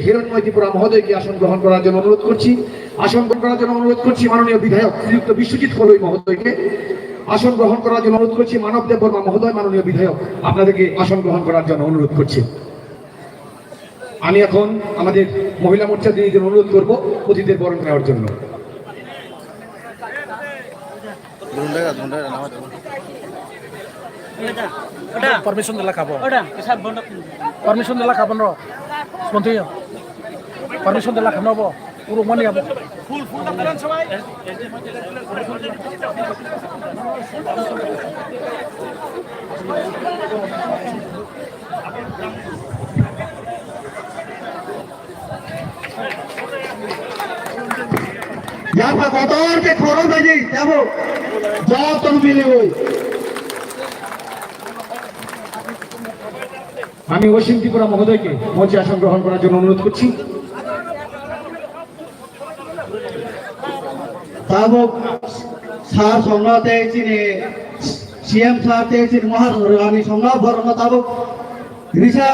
হিরণ্ময় ত্রিপুরা মহোদয়কে আসন গ্রহণ করার জন্য অনুরোধ করছি। আসন গ্রহণ করার জন্য অনুরোধ করছি মাননীয় বিধায়ক শ্রীযুক্ত বিশ্বজিৎ কলই মহোদয়কে আসন গ্রহণ করার জন্য অনুরোধ করছি। মানবদেব বর্মা মহোদয়, মাননীয় বিধায়ক, আপনাদেরকে আসন গ্রহণ করার জন্য অনুরোধ করছি। আমি এখন আমাদের মহিলা মোর্চা দিদিদের অনুরোধ করব অতিথিদের বরণ নেওয়ার জন্য। পারমিশন দিলা খাবো পারমিশন দিলা খাবো ন মন্ত্রী পারমিশন দিলা খাবো পুরো মনে যাবো ফুল ফুল আপনারা সবাই यहाँ पर बतौर के खोरो भेजी तब जवाब तुम मिली हुई। আমি অসীম ত্রিপুরা মহোদয়কে মঞ্চে আসন গ্রহণ করার জন্য অনুরোধ করছি। तब सार संघते सीएम सार महारानी संघ भरना तब रिसा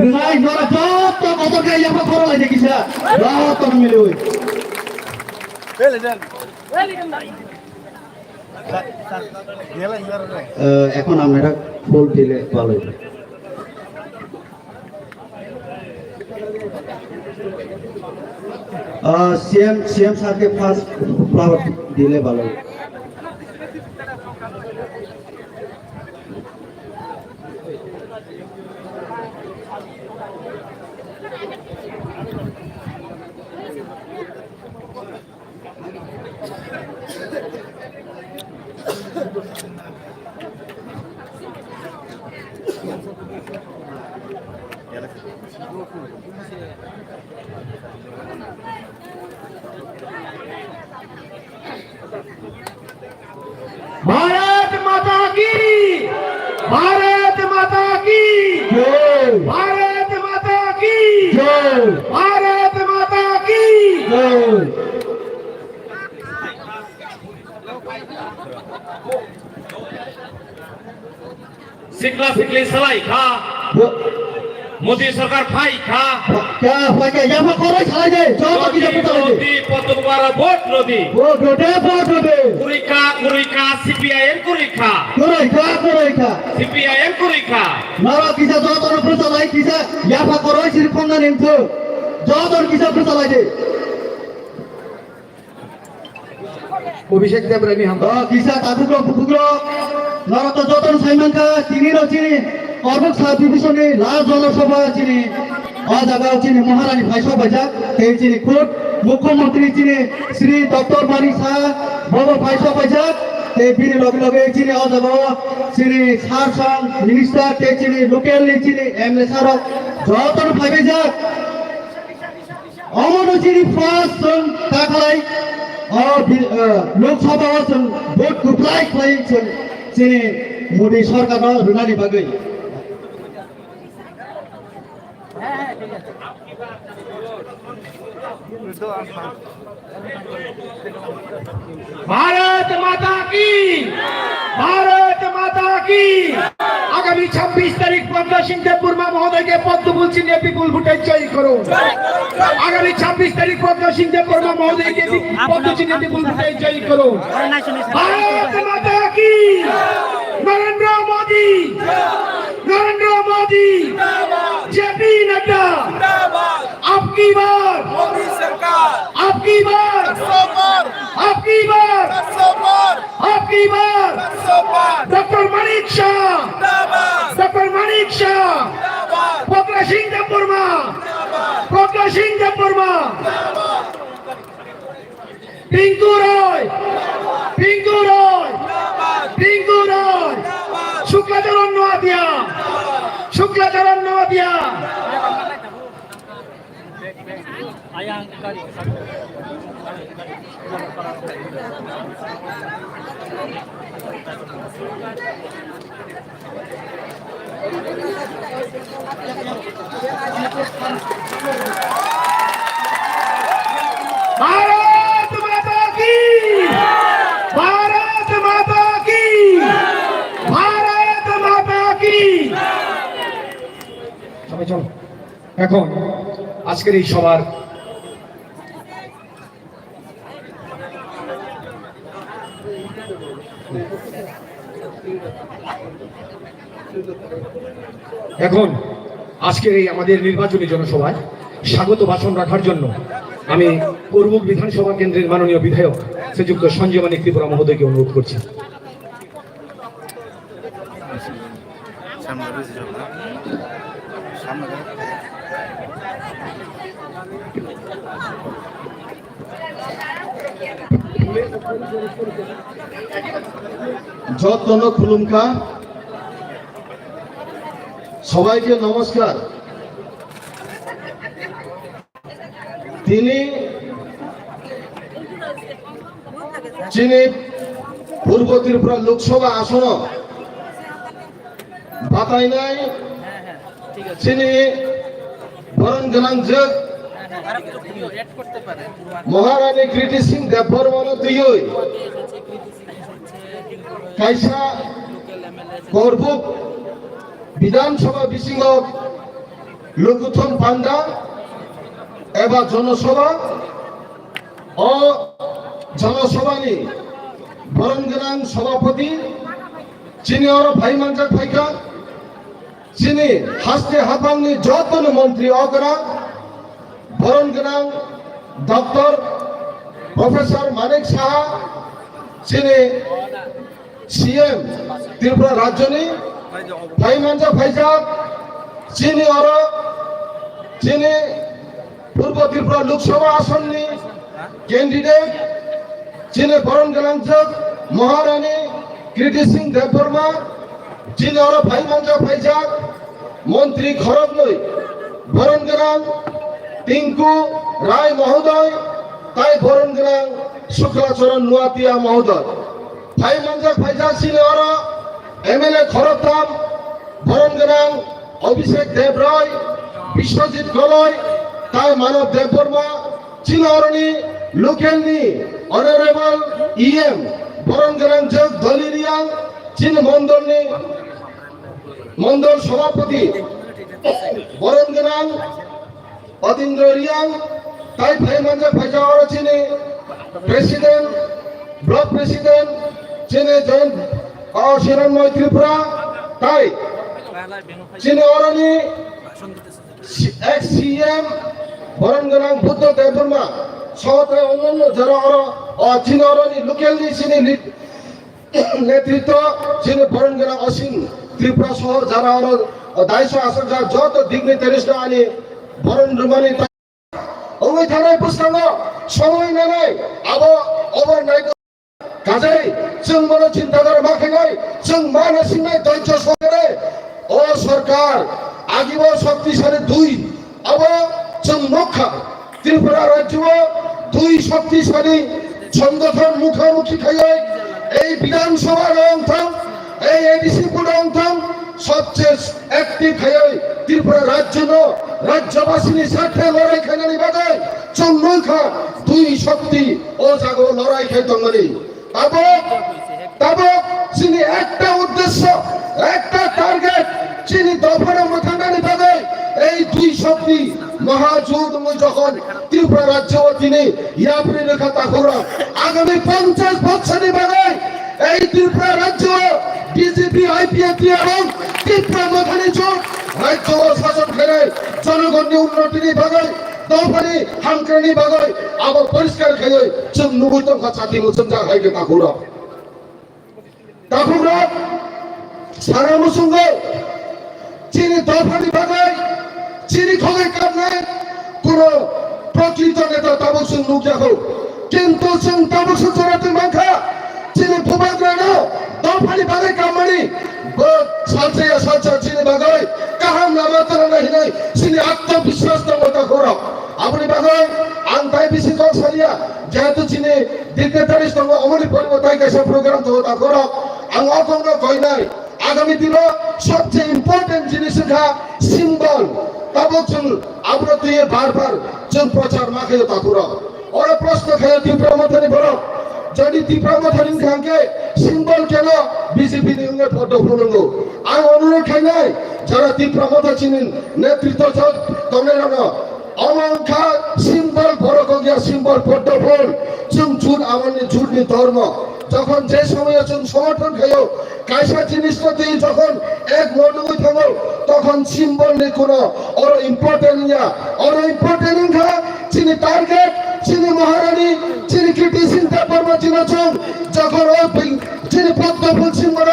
रिनाई नरा जब तो बतौर के यहाँ पर खोरो भेजी किसा जवाब तुम मिली हुई। এখন আমরা ফুল দিলে ভালো হবে। सीएम साहब के पास फ्लावर दिले भालो भारत माता की, भारत माता की, भारत माता की, भारत माता की। सिकला सिकली सलाई खा, मोदी सरकार फाई खा, क्या फाई यहाँ पर खोरो छाई दे जो तो की जब तो नदी पतुवारा वोट नदी वोट दे कुरिका सीपीआईएम कुरिका सीपीआईएम कुरिका नारा किसा जो तो प्रचालाई किसा यहाँ पर खोरो सिर्फ पंगा निम्तो जो तो किसा प्रचालाई दे अभिषेक देवरानी हम किसा ताबुको नारा तो जो तो साइमन का चीनी रो चीनी অর্বক সাবিবিশনে লাল জনসভা চিনি অজাগাও চিনি মহারানী ভাইসো ভাইজা এই চিনি কোট মুখ্যমন্ত্রী চিনি শ্রী ডক্টর মানি শাহ বাবা ভাইসো ভাইজা এই বিনি লগে লগে চিনি অজাগাও চিনি সারসং মিনিস্টার তে চিনি লোকাল চিনি এমএলএ সার যতন ভাইবে যা অমন চিনি ফার্স্ট তাকলাই লোকসভা ভোট কুপ্লাই খাই চিনি মোদি সরকার রুনানি বাগৈ भारत माता की, भारत माता की। आगामी 26 तारीख प्रज्ञा सिंह देवबर्मा महोदय के पद्मफुल चिन्ह विपुल भोटे जय करो। आगामी 26 तारीख प्रज्ञा सिंह देवबर्मा महोदय के पद्म चिन्ह विपुल भोटे जय करो। भारत माता की। नरेंद्र मोदी, नरेंद्र मोदी, जेपी नड्डा, आपकी बार मोदी सरकार, आपकी बार, आपकी बार, आपकी बार, डॉक्टर मानिक शाह, डॉक्टर मानिक शाह, प्रज्ञा सिंह देवबर्मा, प्रज्ञा सिंह देवबर्मा, पिंकू रॉय, पिंकू रॉय, पिंकू रॉय, शुक्लाचरण नोआदिया, शुक्लाचरण नोआदिया। भारत माता की, भारत माता की, भारत माता की। এখন আজকের এই সভার এখন আজকের এই আমাদের নির্বাচনী জনসভায় স্বাগত ভাষণ রাখার জন্য আমি করমুক বিধানসভা কেন্দ্রের মাননীয় বিধায়ক শ্রীযুক্ত সঞ্জয় মানিক ত্রিপুরা মহোদয়কে অনুরোধ করছি। যত্ন খুলুমকা সবাইকে নমস্কার। তিনি যিনি পূর্ব ত্রিপুরা লোকসভা আসন বাতাই নাই যিনি বরণ গেলাম যোগ মহারানী কৃতি সিং দেববর্মন তুই কাইসা করবুক বিধানসভা বিশিঙ্গ লঘুথম পান্ডা এবার জনসভা ও জনসভানি বরণ গেলাম সভাপতি যিনি ওর ভাই মানজাক ভাইকা যিনি হাসতে হাতাংনি যতন মন্ত্রী অগরা বরণ গেলাম ডক্টর প্রফেসর মানিক সাহা যিনি সিএম ত্রিপুরা রাজ্যনি ভাই মানজাক ভাইজাক যিনি পূর্ব ত্রিপুরা লোকসভা আসননি ক্যান্ডিডেট যিনি বরণ গেলাম মহারানী কৃতি সিং দেববর্মা যিনি ওর ভাই মানজাক ভাইজাক মন্ত্রী খরব নই বরণ গেলাম টিঙ্কু রায় মহোদয় তাই বরণ গেলাম শুক্লাচরণ নুয়াতিয়া মহোদয় ভাই মানজাক ভাইজাক যিনি ওর এমএলএ খরবধাম বরণ গেলাম অভিষেক দেব রায় বিশ্বজিৎ গলয় তাই মানব দেববর্মা যিনি অরণি লোকেলনি অনারেবল ইএম বরণ গেলাম যোগ দলিরিয়াং যিনি মন্ডল সভাপতি বরণ গেলাম অতীন্দ্র রিয়াং তাই ভাই মানজাক ভাইজাক ওরা যিনি প্রেসিডেন্ট ব্লক প্রেসিডেন্ট যিনি জয়েন্ট শিরোময় ত্রিপুরা তাই যিনি অরণি এক্স সিএম বরণ গেলাম বুদ্ধ দেববর্মা সহতে অন্যান্য যারা যিনি অরণি লোকেল যিনি নেতৃত্ব যিনি বরণ গেলাম অসীম ত্রিপুরা সহ যারা দায়িত্ব আসন যারা যত দিগ্নি তেরিষ্টা আনি বরণ রুমানি ওই থানায় পুস্তক সময় নেই আবার নাই কাজেই जों মনে চিন্তাধারা মাখেনাই जों মানসিকনাই ধৈর্য সহকারে ও সরকার আগিব শক্তিশালী দুই जों রক্ষা ত্রিপুরা রাজ্য দুই শক্তিশালী সংগঠন মুখোমুখি খাইয়ে এই বিধানসভার অংশম এই এডিসি পুরো অংশম সবচেয়ে অ্যাক্টিভ খাইয়ে ত্রিপুরা রাজ্যবাসীর সাথে লড়াই খাইনানি বাগায় जों রক্ষা দুই শক্তি ও জাগো লড়াই খাই দঙ্গলি তাবো যিনি একটা উদ্দেশ্য একটা টার্গেট যিনি দফারে মাথানানি বাগায় এই দুই শক্তি মহাযুদ্ধ যখন ত্রিপুরা রাজ্য তিনি ইয়াপরি রেখা তাকুরা আগামী 50 বছরের বাগায় এই ত্রিপুরা রাজ্য বিজেপি আইপিএফ এবং ত্রিপুরা মথানি জোট রাজ্য শাসন করে জনগণের উন্নতির বাগায় দফারি হামক্রানি বাগায় আবার পরিষ্কার খেয়ে जों নুবুতম খাতি মুসম যা হাইকে তাকুরা সারা মুসুঙ্গ যিনি দফারি বাগায় যিনি খবর কামনে কোন প্রকৃত নেতা তাবসুন নুজাহো কিন্তু जों তাবসুন জরাতে মাখা যিনি ভুবাগ্রানো দফারি বাগায় কামানি সালসা যিনি বাগায় কাহাম নামাতরা নাহি নাই যিনি আত্মবিশ্বাস মতা করো আপনি বাগায় আন্তাই বিসি কলসালিয়া যেহেতু যিনি দীর্ঘতারিশ তঙ্গ অমনি পরিবর্তাই কাছে প্রোগ্রাম তো তা করো আং অকঙ্গ কই নাই আগামী দিনে সবচেয়ে ইম্পর্টেন্ট জিনিস সিম্বল তাবছুন আমরা তুই বারবার जों প্রচার মাখে তা করো ওরা প্রশ্ন খেয়ে ত্রিপুরা মথানি বলো যদি ত্রিপুরা মথানি খানকে সিম্বল কেন বিজেপি নিয়ে ফটো ফুলঙ্গো আর অনুরোধ খাই নাই যারা ত্রিপুরা মথা চিনেন নেতৃত্ব তোমরা अमंखा सिम्बल बरकगिया सिम्बल पद्मफुल जों जुट आमानि जुटनि धर्म যখন যে সময়ে जों সমর্থন খাইও কাইসা জিনিসটা দিয়ে যখন এক মনোই থাকো তখন সিম্বলনি কোনো অর ইম্পর্টেন্ট ইয়া অর ইম্পর্টেন্ট ইয়া চিনি টার্গেট চিনি মহারানী চিনি ক্রিটিসিন তারপর চিনা जों যখন ওই চিনি পদ্মফুল সিম্বল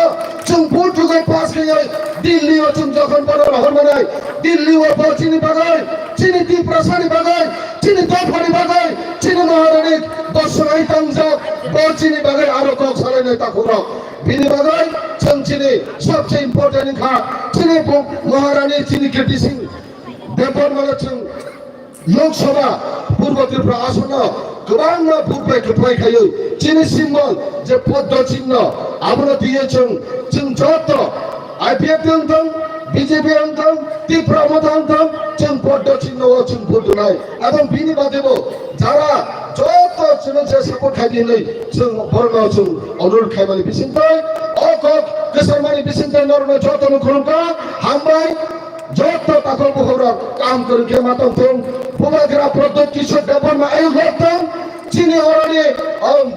जों বুটুকে পাস খাইও দিল্লিও जों যখন বড় হরমানাই দিল্লিও চিনি বাগাই চিনি ত্রিপ্রাসানি বাগাই চিনি দফানি বাগাই চিনি মহারানী দর্শনাই তামজা চিনি বাগাই আরো কক সালাইনে তাকুরা বিনি বাগাই जों চিনি সবচেয়ে ইম্পর্টেন্ট খা চিনি মহারানী চিনি ক্রিটিসিন দেবর মানে जों লোকসভা পূর্ব ত্রিপুরা আসন গোবাং ভূপে খেপাই খাইও চিনি সিম্বল যে পদ্ম চিহ্ন আমরা দিয়েছেন जों যত আইপিএফ অন্তং বিজেপি অন্তং ত্রিপুরা অন্তং जों পদ্ম চিহ্ন ও जों ভোট নাই এবং বিনি বাদেব যারা যত চিহ্ন যে সাপোর্ট খাইদিলে जों বর্ণ जों অনুরোধ খাইমানি বিসিনতাই অকক কেসরমানি বিসিনতাই নরনে যত নখরকা হামবাই যত তাকল বহরা কাম করে মাতম থং পুবাগ্রা প্রদ্যোত কিশোর দেববর্মা আয়ু লক্তং চিনি অরণি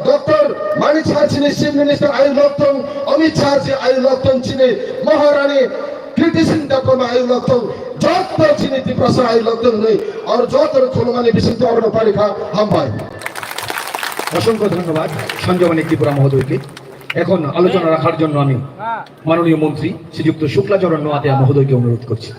ডক্টর মানিক শাহ চিনি চিফ মিনিস্টার আয়ু লক্তং অমিত শাহ আয়ু লক্তং চিনি মহারানী ক্রিটিসিন দেববর্মা আয়ু লক্তং যত চিনি ত্রিপ্রাসা আয়ু লক্তং নেই আর যত খুলমানি বিসিত অরণ পারিখা হামবাই অসংখ্য ধন্যবাদ সঞ্জীবনী ত্রিপুরা মহোদয়কে। এখন আলোচনা রাখার জন্য আমি মাননীয় মন্ত্রী শ্রীযুক্ত শুক্লাচরণ নোয়াতিয়া মহোদয়কে অনুরোধ করছি।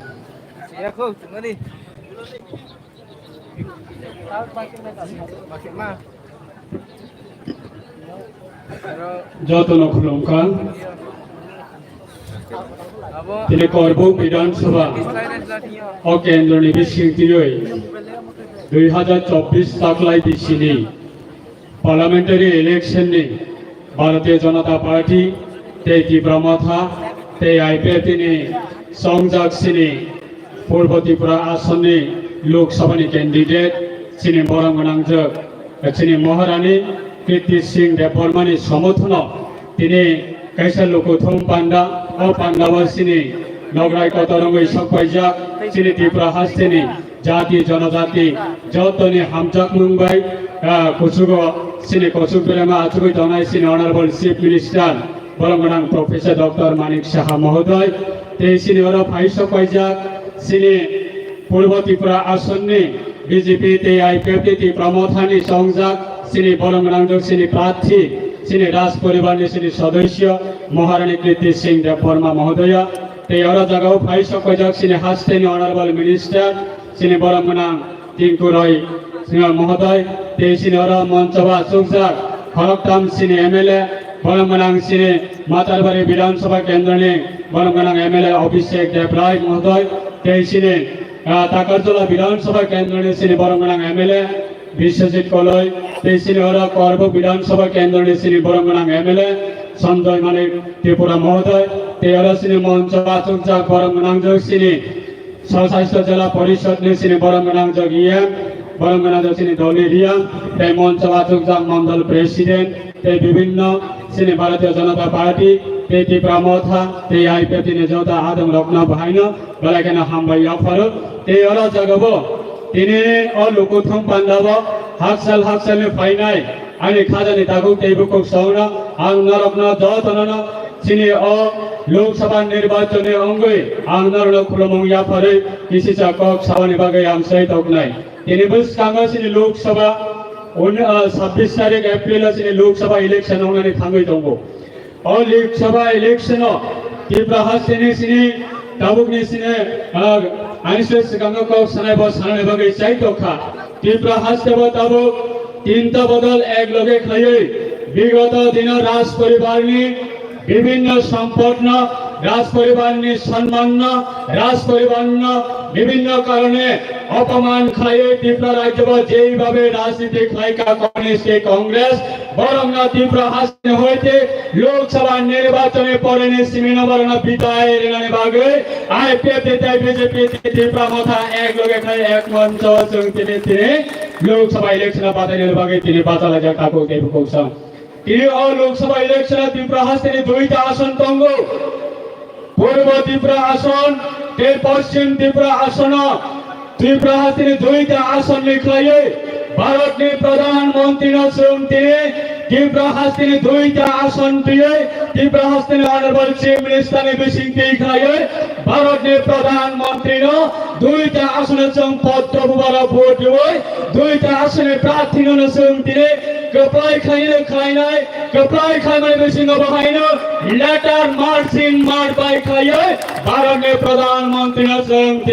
যতন খুলুমকান তিনি করব বিধানসভা ও কেন্দ্রনি বিশিংতিরই 2024 তাকলাই দিছিনি পার্লামেন্টারি ইলেকশননি भारतीय जनता पार्टी ते ত্রিপুরা ते आईपीएफ संजाक सिनी पूर्व त्रिपुरा आसननि लोकसभानि कैंडिडेट सिनी बरंगनांजक सिनी महारानी कीर्ति सिंह देबबर्मानि समर्थन तिनी कैसा लोकोथम पांडा ओ पांडावा सिनी नगराय कतरंगै सकबायजाक सिनी त्रिपुरा हास्तेनि जाति जनजाति जतनि हामजाक मुंबाई कुसुगो सिनी कौशुक बेरेमा आचुगै दनाय सिनी ऑनरेबल चीफ मिनिस्टर बरंगनां प्रोफेसर डॉक्टर मानिक शाह महोदय ते सिनी अर फाइसो पाइजाक सिनी पूर्व त्रिपुरा आसननि बीजेपी ते आईपीएफ ते प्रमथानि संजाक सिनी बरंगनां सिनी प्रार्थी सिनी राज परिवारनि सिनी सदस्य महारानी कीर्ति सिंह देबबर्मा महोदय ते अर जगाव फाइसो पाइजाक सिनी हास्तेनि ऑनरेबल मिनिस्टर सिनी बरंगनां टिंकु रॉय सिंह महोदय ते सिनी अर मंचवा सुखजाक खरकटाम सिनी एमएलए बरंगनां सिनी मातारबारी विधानसभा केंद्रनि बरंगनां एमएलए अभिषेक देवराय महोदय ते सिनी ताकरजोला विधानसभा केंद्रनि सिनी बरंगनां एमएलए विश्वजित कलय ते सिनी अर करब विधानसभा केंद्रनि सिनी बरंगनां एमएलए संजय मानिक त्रिपुरा महोदय ते अर सिनी मंचवा सुखजाक बरंगनां सिनी स्वास्थ्य जिला परिषद ने सिनी बरंगनां ईएम बरंगनां सिनी दलिया ते मंचवा सुखजाक मंडल प्रेसिडेंट ते विभिन्न सिनी भारतीय जनता पार्टी ते त्रिपुरा मथा ते आईपीएफ ने जनता आदम रत्न भाइन बलाकेन हामबाई अफर ते अर जगबो तिनी अ लोकोथम पांडाव हाकसाल ने फाइनाय आनी खाजानि तागु तेबुको सौना आं नरकन दतनन सिनी अ लोकसभा निर्वाचन अंगै आं नरन खुलमं याफरे किसी कक सावनि बागै आं सहित अगनाय तिनी बुस्कांगो सिनी लोकसभा 26 तारिख एप्रिल सिनी लोकसभा इलेक्शन होनानै थांगै दंगो अ लोकसभा इलेक्शन त्रिपुरा हास्तेनि सिनी ताबुकनि सिनी आनिसुस सिगांगो कक सानाय बस सानानै बागै सहित अखा त्रिपुरा हास्तेबो ताबुक तीनटा बदल एक लगे खायै विगत दिन राज परिवारनि विभिन्न सम्पन्न राज परिवारनि सम्मान राज परिवार विभिन्न कारणे अपमान खाए त्रिपुरा राज्य जेइभावे राजनीति खायका कांग्रेस बरं त्रिपुरा हास्ते होइते लोकसभा निर्वाचने परेनि सिमिनबरन बिताय रेनानि बागै आईपीएफ ते बीजेपी त्रिपुरा मथा एक लगे खाय एक मंच जों तिनी लोकसभा इलेक्शन बादायनि बागै तिनी बाचाला जाकाको केबुको छ तिनी अ लोकसभा इलेक्शन त्रिपुरा हास्तेनि दुईटा आसन तंगो पूर्व त्रिपुरा आसन ते पश्चिम त्रिपुरा आसन त्रिपुरा हास्तिनी दुईटा आसन निकाले भारत ने प्रधानमंत्री ने त्रिपुरा हास्तिनी दुईटा आसन दिए त्रिपुरा हास्तिनी ऑनरेबल चीफ मिनिस्टर ने बिसिंग दिखाए भारत ने प्रधानमंत्री ने दुईटा आसन पद बुबारा भोट हुए दुईटा आसन प्रार्थी ने कपड़ाई खाई कपड़ाई खाई मैंने बिसिंग बहाई लेटर मार्चिंग मार बाई खाए भारत ने प्रधानमंत्री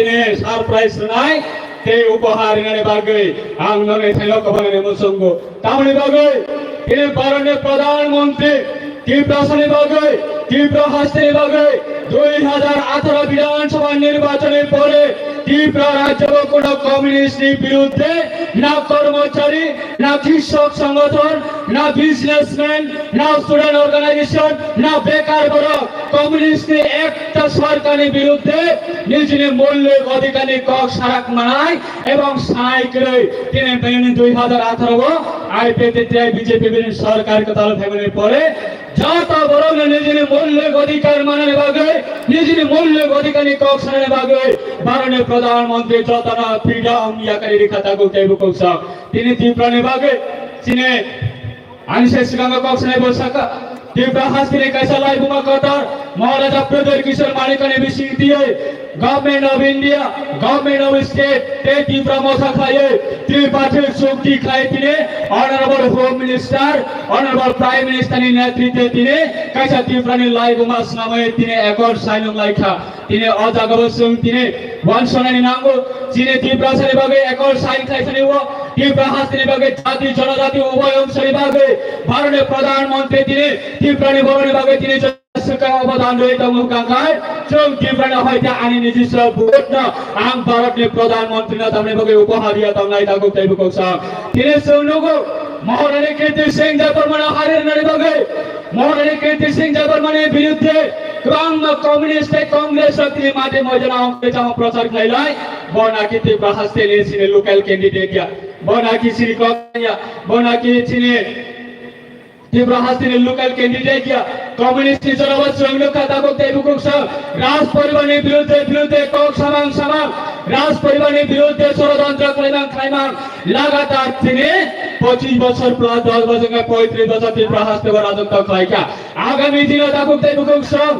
ने सरप्राइज सुनाए ते उपहार ने बागे आंग ने थैलो कबने मुसंगो तामने बागे इने भारत ने प्रधानमंत्री त्रिपुरा सने बागे त्रिपुरा हास्तिनी बागे 2018 विधानसभा निर्वाचन परे त्रिपुरा राज्य कोनो कम्युनिस्ट विरुद्धे ना कर्मचारी ना कृषक संगठन ना बिजनेसमैन ना स्टूडेंट ऑर्गेनाइजेशन ना बेकार बड़ कम्युनिस्ट एक सरकार विरुद्धे निजने मौलिक अधिकार कक साराक मानाय एवं साइकले 2018 आईपीए बीजेपी सरकार के तल फैमिली परे जाता बरं निजने मौलिक अधिकार मानने बागे निजने मौलिक अधिकार कक सारने बागे भारत प्रधानमंत्री जतना फ्रीडम याकरी रिखाता गुते बुकौसा तिनी त्रिपुरा ने बागे चिने आनिसे सिगांग कक सारने बसाका त्रिपुरा हास्तिनी कैसा लाइबुमा कतर महाराजा प्रदर किशोर मालिक ने बिसिंग दिए government of India government of state ते त्रिपुरा मसा खाए त्रिपाठी चुक्ति खाए तिने honourable home minister honourable prime minister ने नेतृत्व तिने कैसा त्रिपुरा ने लाइबुमा समय तिने एकor साइनम लाइखा तिने अजागबसुङ तिने वंशनानी नांगो चिने त्रिपुरा सने बागे एकor साइन खाइसने वो त्रिपुरा हास्तिनी बागे जाति जनजाति उभय अंशले बागे भारत प्रधानमंत्री तिने त्रिपुरा ने बरने बागे तिने सरकार अवदान रहे तमु कांगाय जों त्रिपुरा होइता आनी निजी सब भोट न आम भारत ने प्रधानमंत्री न तमने बगे उपहार दिया तमलाई ताको तैबुको छ तिने सोनुगो महारानी कीर्ति सिंह जयवर्मन हारेर नरे बगे महारानी कीर्ति सिंह जयवर्मन विरुद्धे क्रम कम्युनिस्ट कांग्रेस शक्ति माटे मैदान आउँदै जाम प्रचार खैलाई बनाकी त्रिपुरा हास्तिनी सिने लोकल क्यान्डिडेट या बनाकी श्री कन्या बनाकी सिने त्रिपुरा हास्तिनी लोकल क्यान्डिडेट या कम्युनिस्ट जनवत संघ खाताको तैबुको छ राज परिवार विरुद्धे कक समाङ राज परिवार विरुद्धे षड्यन्त्र खाइमाङ लगातार थिने 25 वर्ष प्लस 10 वर्ष 35 वर्ष त्रिपुरा हास्तिनी राजत्व खाइका आगामी दिनताको तैबुको छ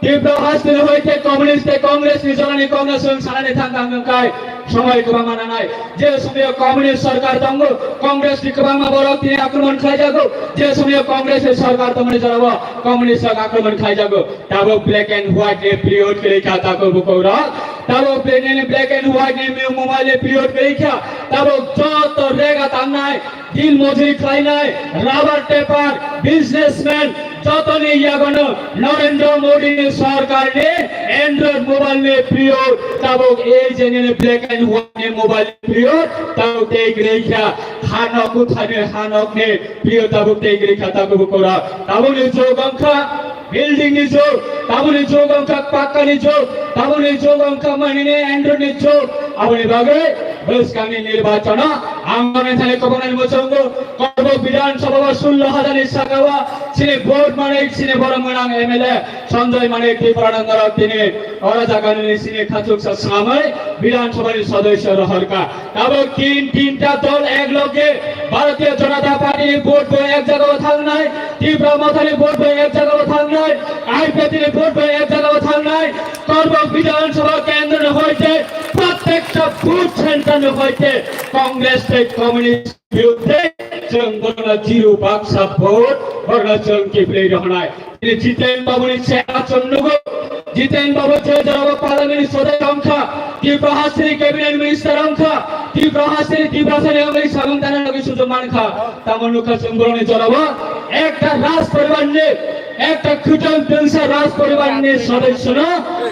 त्रिपुरा हास्तिनी होइते कम्युनिस्ट कांग्रेस निजलानी कांग्रेस सालाने थांगांगाय समय कबामा नानाय जे समय कम्युनिस्ट सरकार तंगो कांग्रेस कबामा बरक तिने आक्रमण खाइ जागो जे समय कांग्रेस सरकार तमने जरब कम्युनिस्ट आक्रमण खाइ जागो ताबो ब्लैक एंड व्हाइट ने पीरियड के खाता को बुकौरा ताबो ब्लैक एंड व्हाइट ने मोबाइल ने पीरियड के लिखा ताबो जत रेगा तांनाय दिन मजुरी खाइनाय रबर टेपर बिजनेसमैन जतने यागन नरेंद्र मोदी ने सरकार ने एंड्रॉइड मोबाइल ने पीरियड ताबो ए जेने ब्लैक एंड व्हाइट ने मोबाइल पीरियड ताबो तेग रेखा हानकु थाने हानक ने पीरियड ताबो तेग रेखा ताबो बुकौरा ताबो ने जोगंखा बिल्डिंग नि जो ताबो ने जोगंखा पाक्का नि जो ताबो ने जोगंखा मानिने एंड्रॉइड नि जो आबने बागे बस कांगनी निर्वाचन आंगने थाले कबनाल मोचंगो कर्ब विधानसभा 16000 सागावा सिने भोट माने सिने बरमनाङ एमएलए सञ्जय माने त्रिपुरा नगर तिने अराजा कानुनी सिने खाचुक समय विधानसभा सदस्य रहरका अब तीनटा दल एक लगे भारतीय जनता पार्टी भोट भयो एक जग्गा थाल्नाय त्रिपुरा मथाले भोट भयो एक जग्गा थाल्नाय आईपीए भोट भयो एक जग्गा थाल्नाय कर्ब विधानसभा केन्द्र होइते प्रत्येक भोट सेन्टर होइते कांग्रेस कम्युनिस्ट विरुद्धे जों गर्न जिरो बाक्सा भोट गर्न जों केप्ले रहनाय तिनी जितेन बाबुनि सेवा चन्नुगो जितेन बाबु छ जब पार्लियामेन्ट सदस्य अंखा त्रिपुरा हास्तिनी कैबिनेट मिनिस्टर अंखा त्रिपुरा हास्तिनी त्रिपुरा सने अगै सागंताना लगै सुजो मानखा तामनुखा जोंबरने जरब एकटा राज परिवार ने একটা খুটন পেনসা রাজ পরিবার নে সদস্য না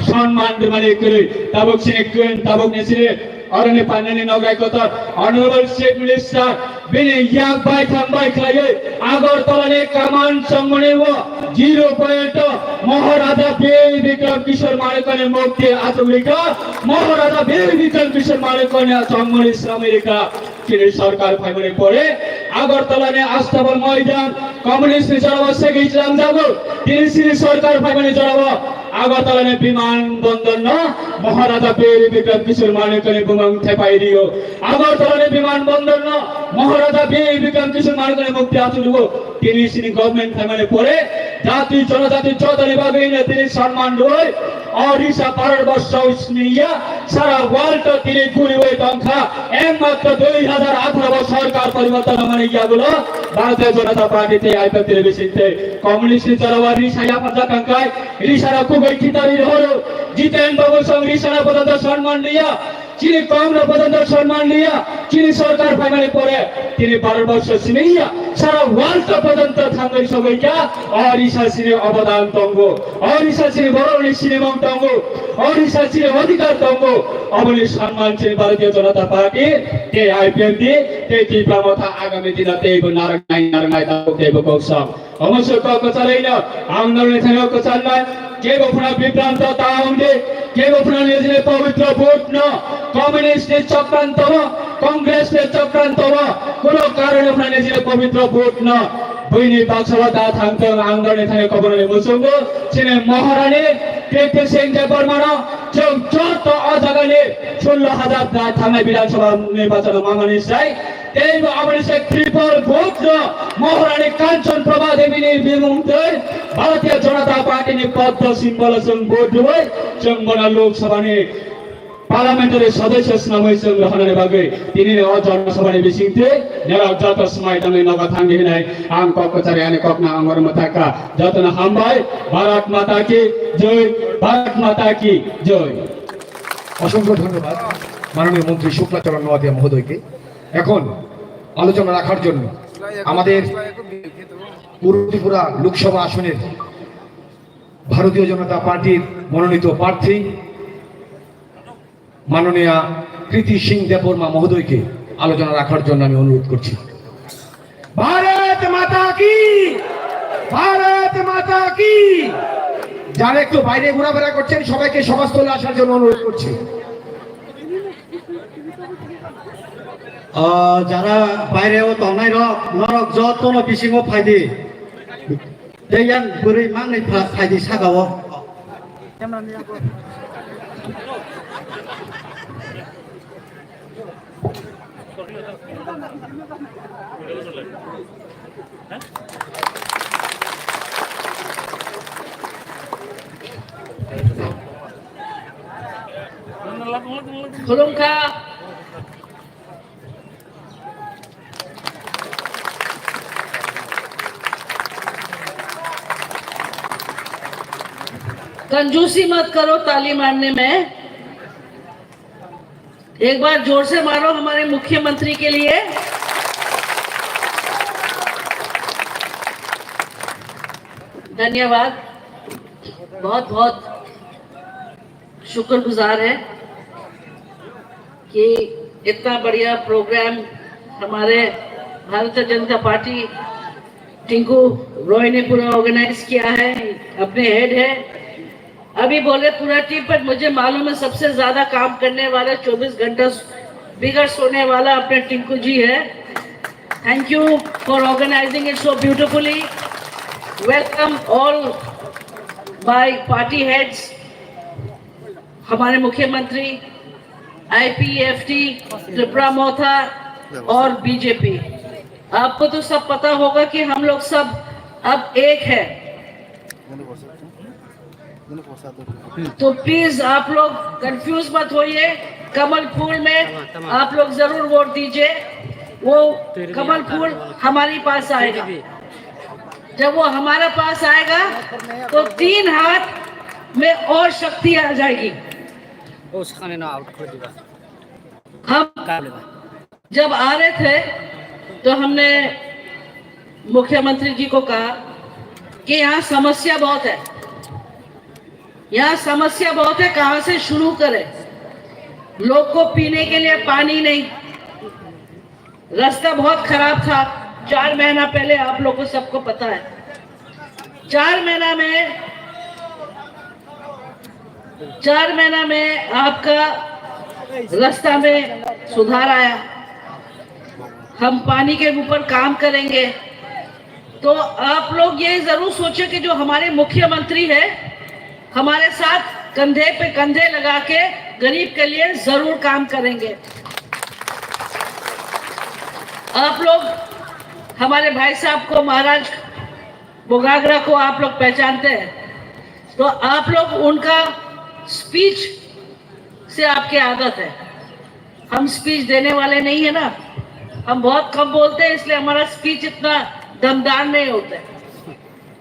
সম্মান মানে করে তাবক সিনে কেন তাবক নে সিনে অরনে পানানি নগাই কথা অনারেবল স্টেট মিনিস্টার বিনে ইয়াক বাই থাম্বাই খাইয়ে আগরতলানে কামান সংগনে ও 0 পয়েন্ট মহারাজা বীর বিক্রম কিশোর মালিকনে মুক্তি আতঙ্কিকা মহারাজা বীর বিক্রম কিশোর মালিকনে সংগনে আমেরিকা চীনের সরকার ফাইবরে পড়ে আগরতলানে আস্থাবল ময়দান কমিউনিস্ট জড়াবো সেগে ইসলাম যাবো তিনি সরকার ফাইবরে জড়াবো আগরতলা ने विमानबंदर न महाराजा पेरी विक्रम किशोर मानेकले बुमंग थेपाइदियो আগরতলা ने विमानबंदर न महाराजा पेरी विक्रम किशोर मानेकले मुक्ति आचुलुगो তিনি সিনি গভর্নমেন্ট ফ্যামিলি পরে জাতি জনজাতি চৌধুরী বাগিনে তিনি সম্মান লয় ওড়িশা ভারতবর্ষ স্নেহিয়া সারা ওয়ার্ল্ড তিনি গুলি হয়ে সংখ্যা একমাত্র 2018 সরকার পরিবর্তন মানে গিয়াগুলো ভারতীয় জনতা পার্টিতে আইপিএফের বিশিষ্টে কমিউনিস্ট চলওয়ার রিসায়া পজাকাঙ্কায় রিসারা খুবই খিতারি হলো জিতেন বাবু সং রিসারা পর্যন্ত সম্মান লিয়া যিনি কংগ্রেস পর্যন্ত সম্মান লিয়া যিনি সরকার ফ্যামিলি পরে তিনি ভারতবর্ষ স্নেহিয়া সারা ওয়ার্ল্ড পর্যন্ত থাঙ্গই সবাইকা ওড়িশা সিনে অবদান তঙ্গ ওড়িশা সিনে বরণী সিনেমা তঙ্গ ওড়িশা সিনে অধিকার তঙ্গ অবলি সম্মান সিনে ভারতীয় জনতা পার্টি তে আইপিএম দি তে তীব্রমথা আগামী দিনতে নারায়ণ দেব কৌশল অবশ্য কক চালাইনা আন্দোলনে থেনক চালায় কে বফুনা বিভ্রান্ত তাউন্ডে কে বফুনা নিজে পবিত্র ভোট ন কমিউনিস্টের চক্রান্ত কংগ্রেসের চক্রান্ত কোনো কারণে আপনার নিজে পবিত্র ভোট ন বইনি বাক্সবাদা থাকতে আন্দোলনে থেকে কবরলে মুসঙ্গ ছিনে মহারানী কীর্তি সিং দেববর্মা যত অজাগালে 16,000 থানায় বিধানসভা নির্বাচন মামানি চাই এই অমরিশে ট্রিপল ভোট মহারানী কাঞ্চন প্রভা দেবী বিমুক্ত ভারতীয় জনতা পার্টি ने पद सिंबल संग भोट दुबई चंबना लोकसभा ने पार्लियामेंटरी सदस्य नामै संग रहने बागे तिनी जनसभा ने बिसिंगते नेरा जत समय तंगे नगा थांगे नै आम ककचारे आने ककना अंगर मताका जतन हामबाई भारत माता की जय भारत माता की जय অসংখ্য ধন্যবাদ মাননীয় মন্ত্রী শুক্লাচরণ নোয়াদিয়া মহোদয়কে। এখন আলোচনা রাখার জন্য আমাদের পূর্ব ত্রিপুরা লোকসভা আসনের ভারতীয় জনতা পার্টির মনোনীত প্রার্থী মাননীয় কীর্তি সিং দেববর্মা মহোদয়কে আলোচনা রাখার জন্য আমি অনুরোধ করছি। ভারত মাতা কি, ভারত মাতা কি। যারা একটু বাইরে ঘোরাফেরা করছেন সবাইকে সভাস্থলে আসার জন্য অনুরোধ করছি। যারা বাইরেও তনাই নরক যতন বিশিঙো ফাইদি দেয়ান বুড়ি মাংनै ফাইদি সাগাও खुलुमखा कंजूसी मत करो ताली मारने में, एक बार जोर से मारो हमारे मुख्यमंत्री के लिए। धन्यवाद, बहुत बहुत शुक्रगुजार है कि इतना बढ़िया प्रोग्राम हमारे भारतीय जनता पार्टी टिंकू रॉय ने पूरा ऑर्गेनाइज किया है। अपने हेड है, अभी बोले पूरा टीम, पर मुझे मालूम है सबसे ज्यादा काम करने वाला 24 घंटा बिगड़ सोने वाला अपने टिंकू जी है। Thank you for organising it so beautifully. Welcome all by party heads, हमारे मुख्यमंत्री, आईपीएफटी, त्रिपुरा मोथा और बीजेपी। आपको तो सब पता होगा कि हम लोग सब अब एक है, तो प्लीज आप लोग कंफ्यूज मत होइए। कमल फूल में आप लोग जरूर वोट दीजिए। वो कमल फूल हमारे पास आएगा, जब वो हमारे पास आएगा तो 3 हाथ में और शक्ति आ जाएगी। हम जब आ रहे थे तो हमने मुख्यमंत्री जी को कहा कि यहाँ समस्या बहुत है, यहाँ समस्या बहुत है, कहाँ से शुरू करें। लोग को पीने के लिए पानी नहीं, रास्ता बहुत खराब था। 4 महीना पहले आप लोग को सबको पता है, 4 महीना में आपका रास्ता में सुधार आया। हम पानी के ऊपर काम करेंगे। तो आप लोग ये जरूर सोचे कि जो हमारे मुख्यमंत्री है, हमारे साथ कंधे पे कंधे लगा के गरीब के लिए जरूर काम करेंगे। आप लोग हमारे भाई साहब को, महाराज बोगागरा को आप लोग पहचानते हैं, तो आप लोग उनका स्पीच से आपकी आदत है। हम स्पीच देने वाले नहीं है ना, हम बहुत कम बोलते हैं, इसलिए हमारा स्पीच इतना दमदार नहीं होता है।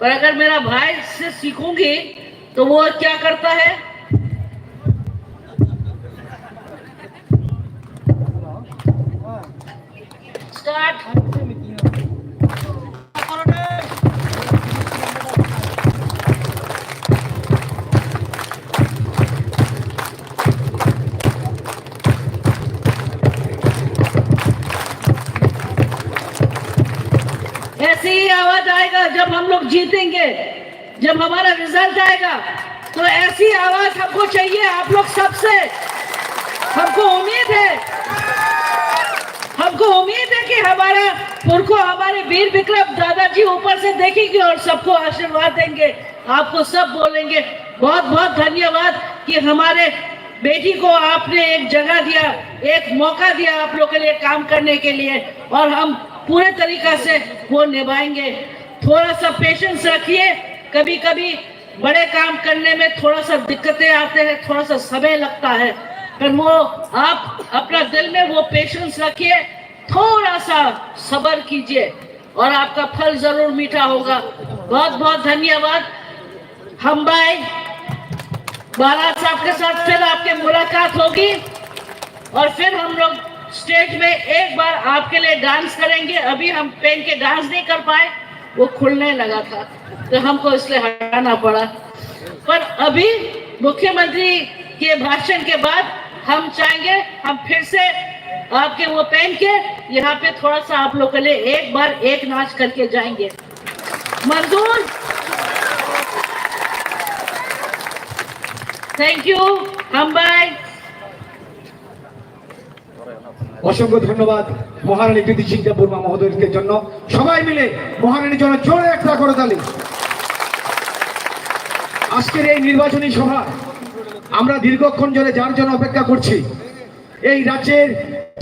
पर अगर मेरा भाई से सीखूंगी तो वो क्या करता है, स्टार्ट। ऐसी ही आवाज आएगा जब हम लोग जीतेंगे, जब हमारा रिजल्ट आएगा, तो ऐसी आवाज हमको चाहिए आप लोग सबसे। हमको उम्मीद है कि हमारा पुरखो, हमारे वीर विक्रम दादाजी ऊपर से देखेंगे और सबको आशीर्वाद देंगे, आपको सब बोलेंगे बहुत बहुत धन्यवाद कि हमारे बेटी को आपने एक जगह दिया, एक मौका दिया आप लोग के लिए काम करने के लिए, और हम पूरे तरीका से वो निभाएंगे। थोड़ा सा पेशेंस रखिए, कभी कभी बड़े काम करने में थोड़ा सा दिक्कतें आते हैं, थोड़ा सा समय लगता है, पर वो आप अपना दिल में वो पेशेंस रखिए, थोड़ा सा सब्र कीजिए और आपका फल जरूर मीठा होगा। बहुत बहुत धन्यवाद। हम भाई बारात साहब के साथ फिर आपके मुलाकात होगी और फिर हम लोग स्टेज में एक बार आपके लिए डांस करेंगे। अभी हम पहन के डांस नहीं कर पाए, वो खुलने लगा था तो हमको इसलिए हटाना पड़ा। पर अभी मुख्यमंत्री के भाषण के बाद हम चाहेंगे हम फिर से आपके वो पहन के यहाँ पे थोड़ा सा आप लोग के लिए एक बार एक नाच करके जाएंगे। मंजूर? Thank you. हम बाय। অসংখ্য ধন্যবাদ মহারানী প্রীতি সিং দেববর্মা মহোদয়কে জন্য। সবাই মিলে মহারানীর জন্য জোরে একটা করতালি। আজকের এই নির্বাচনী সভা আমরা দীর্ঘক্ষণ ধরে যার জন্য অপেক্ষা করছি, এই রাজ্যের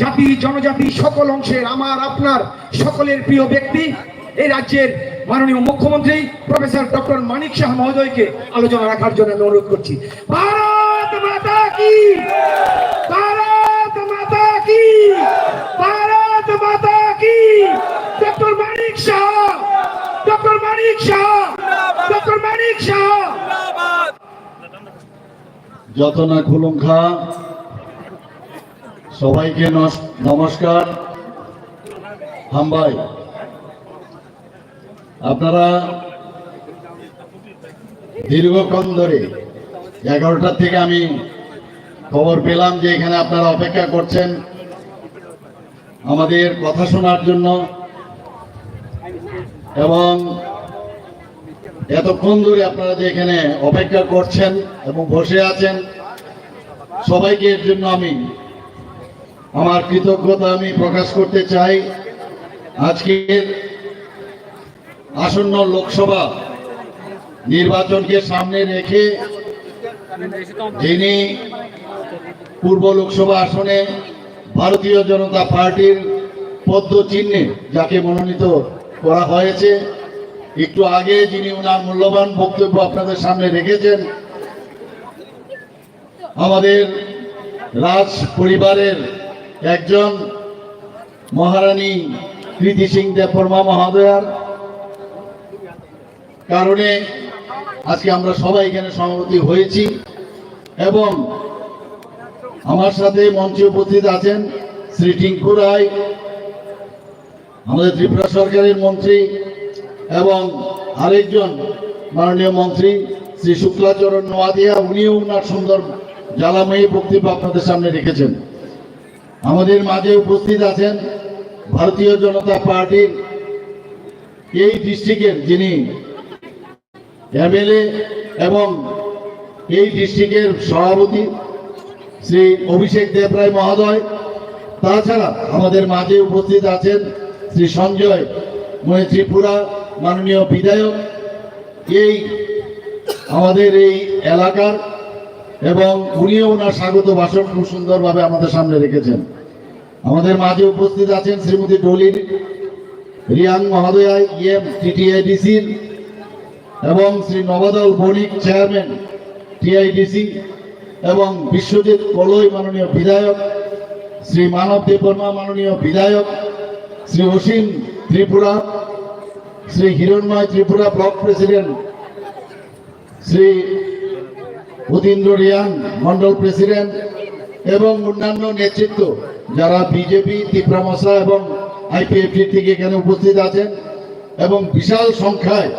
জাতি জনজাতি সকল অংশের আমার আপনার সকলের প্রিয় ব্যক্তি এই রাজ্যের মাননীয় মুখ্যমন্ত্রী প্রফেসর ডক্টর মানিক শাহ মহোদয়কে আলোচনা রাখার জন্য অনুরোধ করছি। ভারত মাতা কি, ভারত মাতা কি, ভারত মাতা কি। ডক্টর মানিক শাহ, ডক্টর মানিক শাহ, ডক্টর মানিক শাহ। যত না খুলুমখা সবাইকে নমস্কার। হামবাই, আপনারা দীর্ঘক্ষণ ধরে 11টা থেকে আমি খবর পেলাম যে এখানে আপনারা অপেক্ষা করছেন আমাদের কথা শোনার জন্য, এবং এতক্ষণ ধরে আপনারা যে এখানে অপেক্ষা করছেন এবং বসে আছেন, সবাইকে এর জন্য আমি আমার কৃতজ্ঞতা আমি প্রকাশ করতে চাই। আজকের আসন্ন লোকসভা নির্বাচনকে সামনে রেখে যিনি পূর্ব লোকসভা আসনে ভারতীয় জনতা পার্টির পদ্ম চিহ্নে যাকে মনোনীত করা হয়েছে, একটু আগে যিনি ওনার মূল্যবান বক্তব্য আপনাদের সামনে রেখেছেন, আমাদের রাজ পরিবারের একজন মহারানী প্রীতি সিং দেববর্মা মহোদয়ার কারণে আজকে আমরা সবাই এখানে সমবেত হয়েছি। এবং আমার সাথে মঞ্চে উপস্থিত আছেন শ্রী টিঙ্কু রায়, আমাদের ত্রিপুরা সরকারের মন্ত্রী, এবং আরেকজন মাননীয় মন্ত্রী শ্রী শুক্লাচরণ নোয়াদিয়া, উনিও ওনার সুন্দর জ্বালাময়ী বক্তব্য আপনাদের সামনে রেখেছেন। আমাদের মাঝে উপস্থিত আছেন ভারতীয় জনতা পার্টির এই ডিস্ট্রিক্টের যিনি এমএলএ এবং এই ডিস্ট্রিক্টের সভাপতি শ্রী অভিষেক দেবরায় মহোদয়। তাছাড়া আমাদের মাঝে উপস্থিত আছেন শ্রী সঞ্জয় মণি ত্রিপুরা, মাননীয় বিধায়ক। এই আমাদের এই এলাকার, এবং উনিও ওনার স্বাগত ভাষণ খুব সুন্দরভাবে আমাদের সামনে রেখেছেন। আমাদের মাঝে উপস্থিত আছেন শ্রীমতী ডলির রিয়াং মহোদয়া, ইএম টিটিআইডিসির, এবং শ্রী নবদল বণিক চেয়ারম্যান টিআইডিসি, এবং বিশ্বজিৎ কলই মাননীয় বিধায়ক, শ্রী মানব দেববর্মা মাননীয় বিধায়ক, Shri Asim Tripura, Shri Hiranmay Tripura block president, Shri Atindra Reang mandal president, এবং অন্যান্য নেতৃত্ব যারা বিজেপি, ত্রিপুরা মশা এবং আইপিএফটি থেকে এখানে উপস্থিত আছেন, এবং বিশাল সংখ্যায়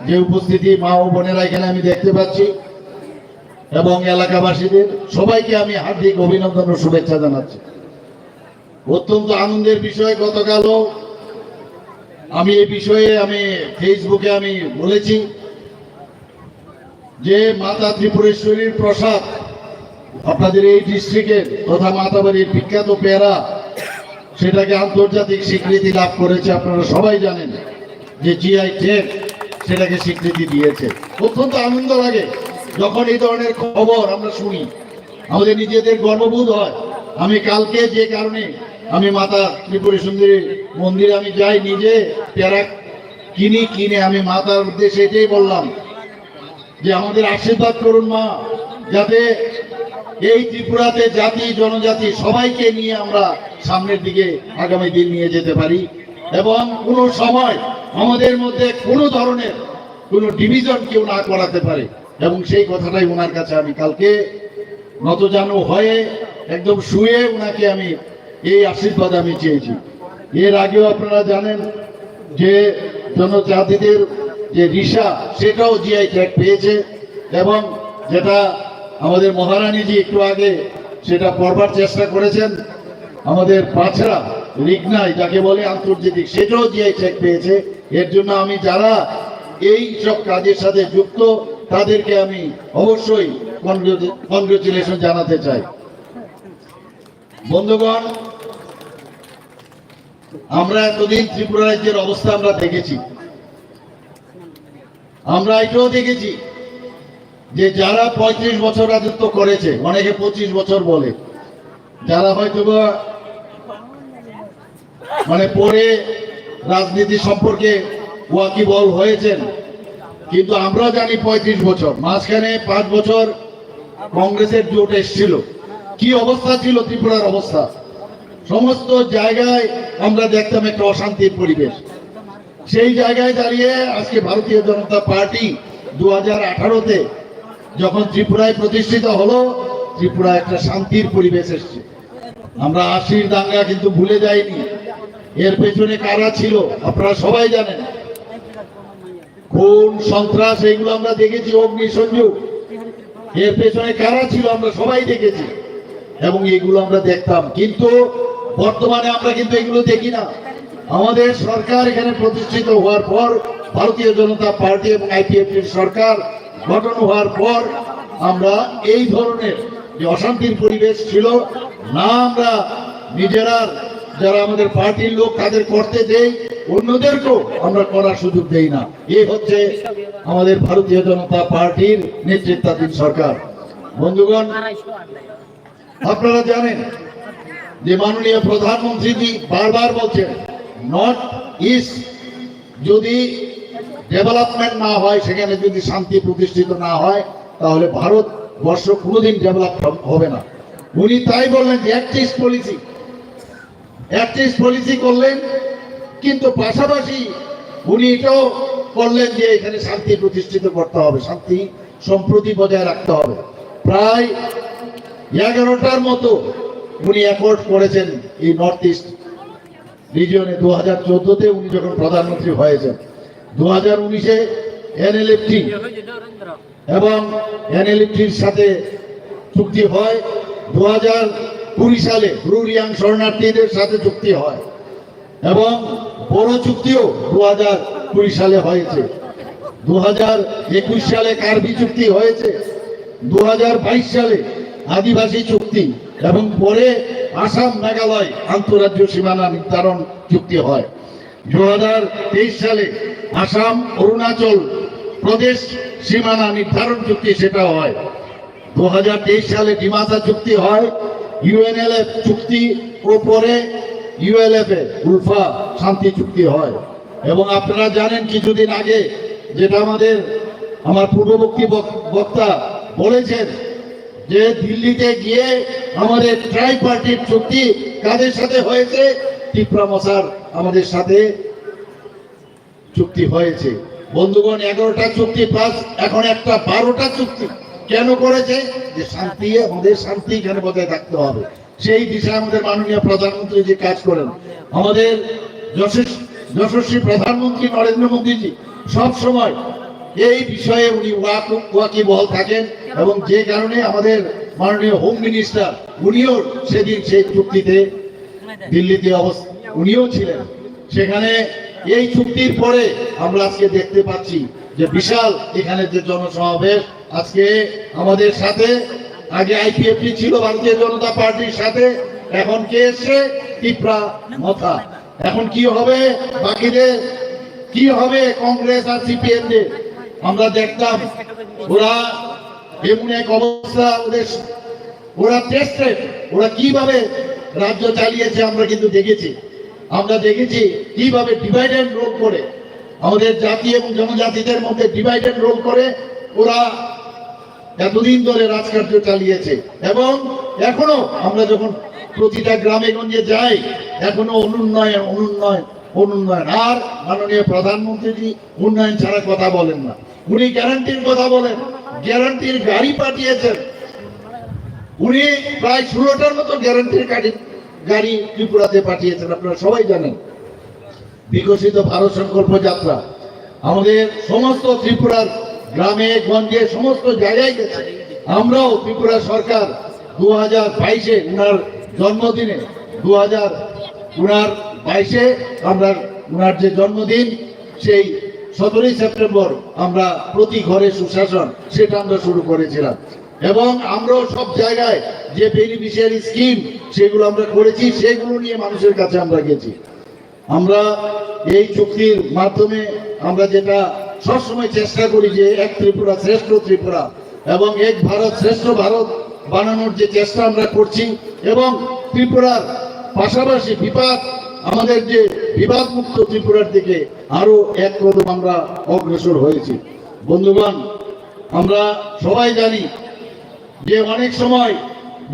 যে উপস্থিতি মা ও বোনেরা এখানে আমি দেখতে পাচ্ছি, এবং এলাকাবাসীদের সবাইকে আমি হার্দিক অভিনন্দন ও শুভেচ্ছা জানাচ্ছি। অত্যন্ত আনন্দের বিষয়, গতকালও আমি এই বিষয়ে ফেসবুকে আমি বলেছি যে মাতা ত্রিপুরেশ্বরীর প্রসাদ আপনাদের এই ডিস্ট্রিক্টের তথা মাতাবাড়ির বিখ্যাত পেয়ারা, সেটাকে আন্তর্জাতিক স্বীকৃতি লাভ করেছে। আপনারা সবাই জানেন যে জিআই ট্যাগ সেটাকে স্বীকৃতি দিয়েছে। অত্যন্ত আনন্দ লাগে যখন এই ধরনের খবর আমরা শুনি, আমাদের নিজেদের গর্ববোধ হয়। আমি কালকে যে কারণে আমি মাতা ত্রিপুরা সুন্দরী মন্দিরে আমি যাই, নিজে পেয়ারা কিনে আমি মাতার উদ্দেশ্যে এটাই বললাম যে আমাদের আশীর্বাদ করুন মা, যাতে এই ত্রিপুরাতে জাতি জনজাতি সবাইকে নিয়ে আমরা সামনের দিকে আগামী দিন নিয়ে যেতে পারি, এবং কোনো সময় আমাদের মধ্যে কোনো ধরনের কোনো ডিভিশন কেউ না করাতে পারে। এবং সেই কথাটাই ওনার কাছে আমি কালকে নতজানু হয়ে একদম শুয়ে ওনাকে আমি এই আশীর্বাদ আমি চেয়েছি। এর আগেও আপনারা জানেন যে জনজাতিদের যে রিসা, সেটাও জিআই ট্যাগ পেয়েছে, এবং যেটা আমাদের মহারানীজি একটু আগে সেটা পড়বার চেষ্টা করেছেন, আমাদের পাছড়া রিগনাই যাকে বলে আন্তর্জাতিক, সেটাও জিআই ট্যাগ পেয়েছে। এর জন্য আমি যারা এই সব কাজের সাথে যুক্ত তাদেরকে আমি অবশ্যই কনগ্রেচুলেশন জানাতে চাই। বন্ধুগণ, আমরা এতদিন ত্রিপুরা রাজ্যের অবস্থা আমরা দেখেছি, আমরা এটাও দেখেছি যে যারা 35 বছর রাজত্ব করেছে, অনেকে 25 বছর বলে, যারা হয়তো পরে রাজনীতি সম্পর্কে ওয়াকিবল হয়েছেন, কিন্তু আমরা জানি 35 বছর, মাঝখানে 5 বছর কংগ্রেসের জোট এসেছিল। কি অবস্থা ছিল ত্রিপুরার অবস্থা, সমস্ত জায়গায় আমরা দেখতাম একটা অশান্তির পরিবেশ। সেই জায়গায় দাঁড়িয়ে আজকে ভারতীয় জনতা পার্টি 2018-তে যখন ত্রিপুরায় প্রতিষ্ঠিত হলো, ত্রিপুরা একটা শান্তির পরিবেশ এসছে। আমরা 80-র দাঙ্গা কিন্তু ভুলে যাইনি। এর পেছনে কারা ছিল আপনারা সবাই জানেন, খুন সন্ত্রাস এগুলো আমরা দেখেছি, অগ্নিসংযোগ, এর পেছনে কারা ছিল আমরা সবাই দেখেছি, এবং এগুলো আমরা দেখতাম। কিন্তু বর্তমানে আমরা কিন্তু এগুলো দেখি না। আমাদের সরকার এখানে প্রতিষ্ঠিত হওয়ার পর, ভারতীয় জনতা পার্টি এবং আইপিএফটির সরকার গঠন হওয়ার পর, আমরা এই ধরনের যে অশান্তির পরিবেশ ছিল না, আমরা নিজেরা যারা আমাদের পার্টির লোক তাদের করতে দেই, অন্যদেরকেও আমরা করার সুযোগ দেই না। এই হচ্ছে আমাদের ভারতীয় জনতা পার্টির নেতৃত্বাধীন সরকার। বন্ধুগণ, আপনারা জানেন যে মাননীয় প্রধানমন্ত্রী বারবার বলছেন, নর্থ ইস্ট যদি ডেভেলপমেন্ট না হয়, সেখানে যদি শান্তি প্রতিষ্ঠিত না হয়, তাহলে ভারতবর্ষ কোনোদিন ডেভেলপ হবে না। উনি তাই বললেন যে অ্যাক্ট ইস্ট পলিসি করলেন, কিন্তু পাশাপাশি উনি এটাও করলেন যে এখানে শান্তি প্রতিষ্ঠিত করতে হবে, শান্তি সম্প্রতি বজায় রাখতে হবে। প্রায় 11টার মতো উনি অ্যাকর্ড করেছেন এই নর্থ ইস্ট রিজিয়নে। 2014-তে উনি যখন প্রধানমন্ত্রী হয়েছেন, 2019-এ এনএলএফটি এবং এনএলএফটির সাথে চুক্তি হয়, 2020 সালে ব্রু রিয়াং শরণার্থীদের সাথে চুক্তি হয়, এবং বড় চুক্তিও 2020 সালে হয়েছে। 2021 সালে কার্বি চুক্তি হয়েছে, 2022 সালে আদিবাসী চুক্তি, এবং পরে আসাম মেঘালয় আন্তঃরাজ্য সীমানা নির্ধারণ চুক্তি হয়। 2023 সালে আসাম অরুণাচল প্রদেশ সীমানা নির্ধারণ চুক্তি সেটা হয়। 2023 সালে ডিমাসা চুক্তি হয়, ইউএনএলএফ চুক্তি ও পরে ইউএলএফ এ উলফা শান্তি চুক্তি হয়। এবং আপনারা জানেন কিছুদিন আগে যেটা আমার পূর্ববর্তী বক্তা বলেছেন যে দিল্লিতে গিয়ে আমাদের ট্রাইপার্টিট চুক্তি কাদের সাথে হয়েছে, ত্রিপুরা মশার আমাদের সাথে চুক্তি হয়েছে। বন্ধুগণ, 11টা চুক্তি প্লাস এখন একটা 12টা চুক্তি কেন করেছে? যে শান্তি, আমাদের শান্তি এখানে বজায় থাকতে হবে। সেই দিশায় আমাদের মাননীয় প্রধানমন্ত্রী যে কাজ করেন, আমাদের যশস্বী প্রধানমন্ত্রী নরেন্দ্র মোদীজি সব সময় এই বিষয়ে উনি ওয়াকিবহাল থাকেন এবং যে কারণে আমাদের মাননীয় হোম মিনিস্টার উনিও সেদিন সেই চুক্তিতে দিল্লিতে উনিও ছিলেন। সেখানে এই চুক্তির পরে আমরা আজকে দেখতে পাচ্ছি যে বিশাল এখানে যে জনসমাবেশ আজকে আমাদের সাথে, আগে আইপিএফটি ছিল ভারতীয় জনতা পার্টির সাথে, এখন কে এসছে? ত্রিপুরা মথা। এখন কি হবে বাকিদের, কি হবে কংগ্রেস আর সিপিএম দের? আমরা দেখতাম ওরা এমন এক অবস্থা, ওরা টেস্টেড, ওরা কিভাবে রাজ্য চালিয়েছে আমরা কিন্তু দেখেছি। আমরা দেখেছি কিভাবে ডিভাইড এন্ড রোল করে আমাদের জাতি এবং জনজাতিদের মধ্যে ডিভাইড এন্ড রোল করে ওরা এতদিন ধরে রাজকার্য চালিয়েছে। এবং এখনো আমরা যখন প্রতিটা গ্রামে গঞ্জে যাই, এখনো অনুন্নয়ন অনুন্নয়ন অনুন্নয়ন। আর মাননীয় প্রধানমন্ত্রী উন্নয়ন ছাড়া কথা বলেন না, উনি গ্যারান্টির কথা বলেন। গ্যারান্টির গাড়ি পাঠিয়েছেন উনি, প্রায় 16টার মতো গ্যারান্টির গাড়ি ত্রিপুরাতে পাঠিয়েছেন। আপনারা সবাই জানেন বিকশিত ভারত সংকল্প যাত্রা আমাদের সমস্ত ত্রিপুরার গ্রামে গঞ্জে সমস্ত জায়গায় গেছে। আমরাও ত্রিপুরা সরকার 2022-এ উনার জন্মদিনে 2022-এ আমরা উনার যে জন্মদিন সেই 17ই সেপ্টেম্বর আমরা প্রতি ঘরে সুশাসন সেটা আমরা শুরু করেছিলাম। এবং আমরাও সব জায়গায় যে বেনিফিশিয়ারি স্কিম সেগুলো আমরা করেছি, সেগুলো নিয়ে মানুষের কাছে আমরা গেছি। আমরা এই চুক্তির মাধ্যমে আমরা যেটা সবসময় চেষ্টা করি যে এক ত্রিপুরা শ্রেষ্ঠ ত্রিপুরা এবং এক ভারত শ্রেষ্ঠ ভারত বানানোর যে চেষ্টা আমরা করছি, এবং ত্রিপুরার পাশাপাশি আমাদের যে বিবাদ মুক্ত ত্রিপুরার দিকে আরো এক কদম আমরা অগ্রসর হয়েছি। বন্ধুগণ, আমরা সবাই জানি যে অনেক সময়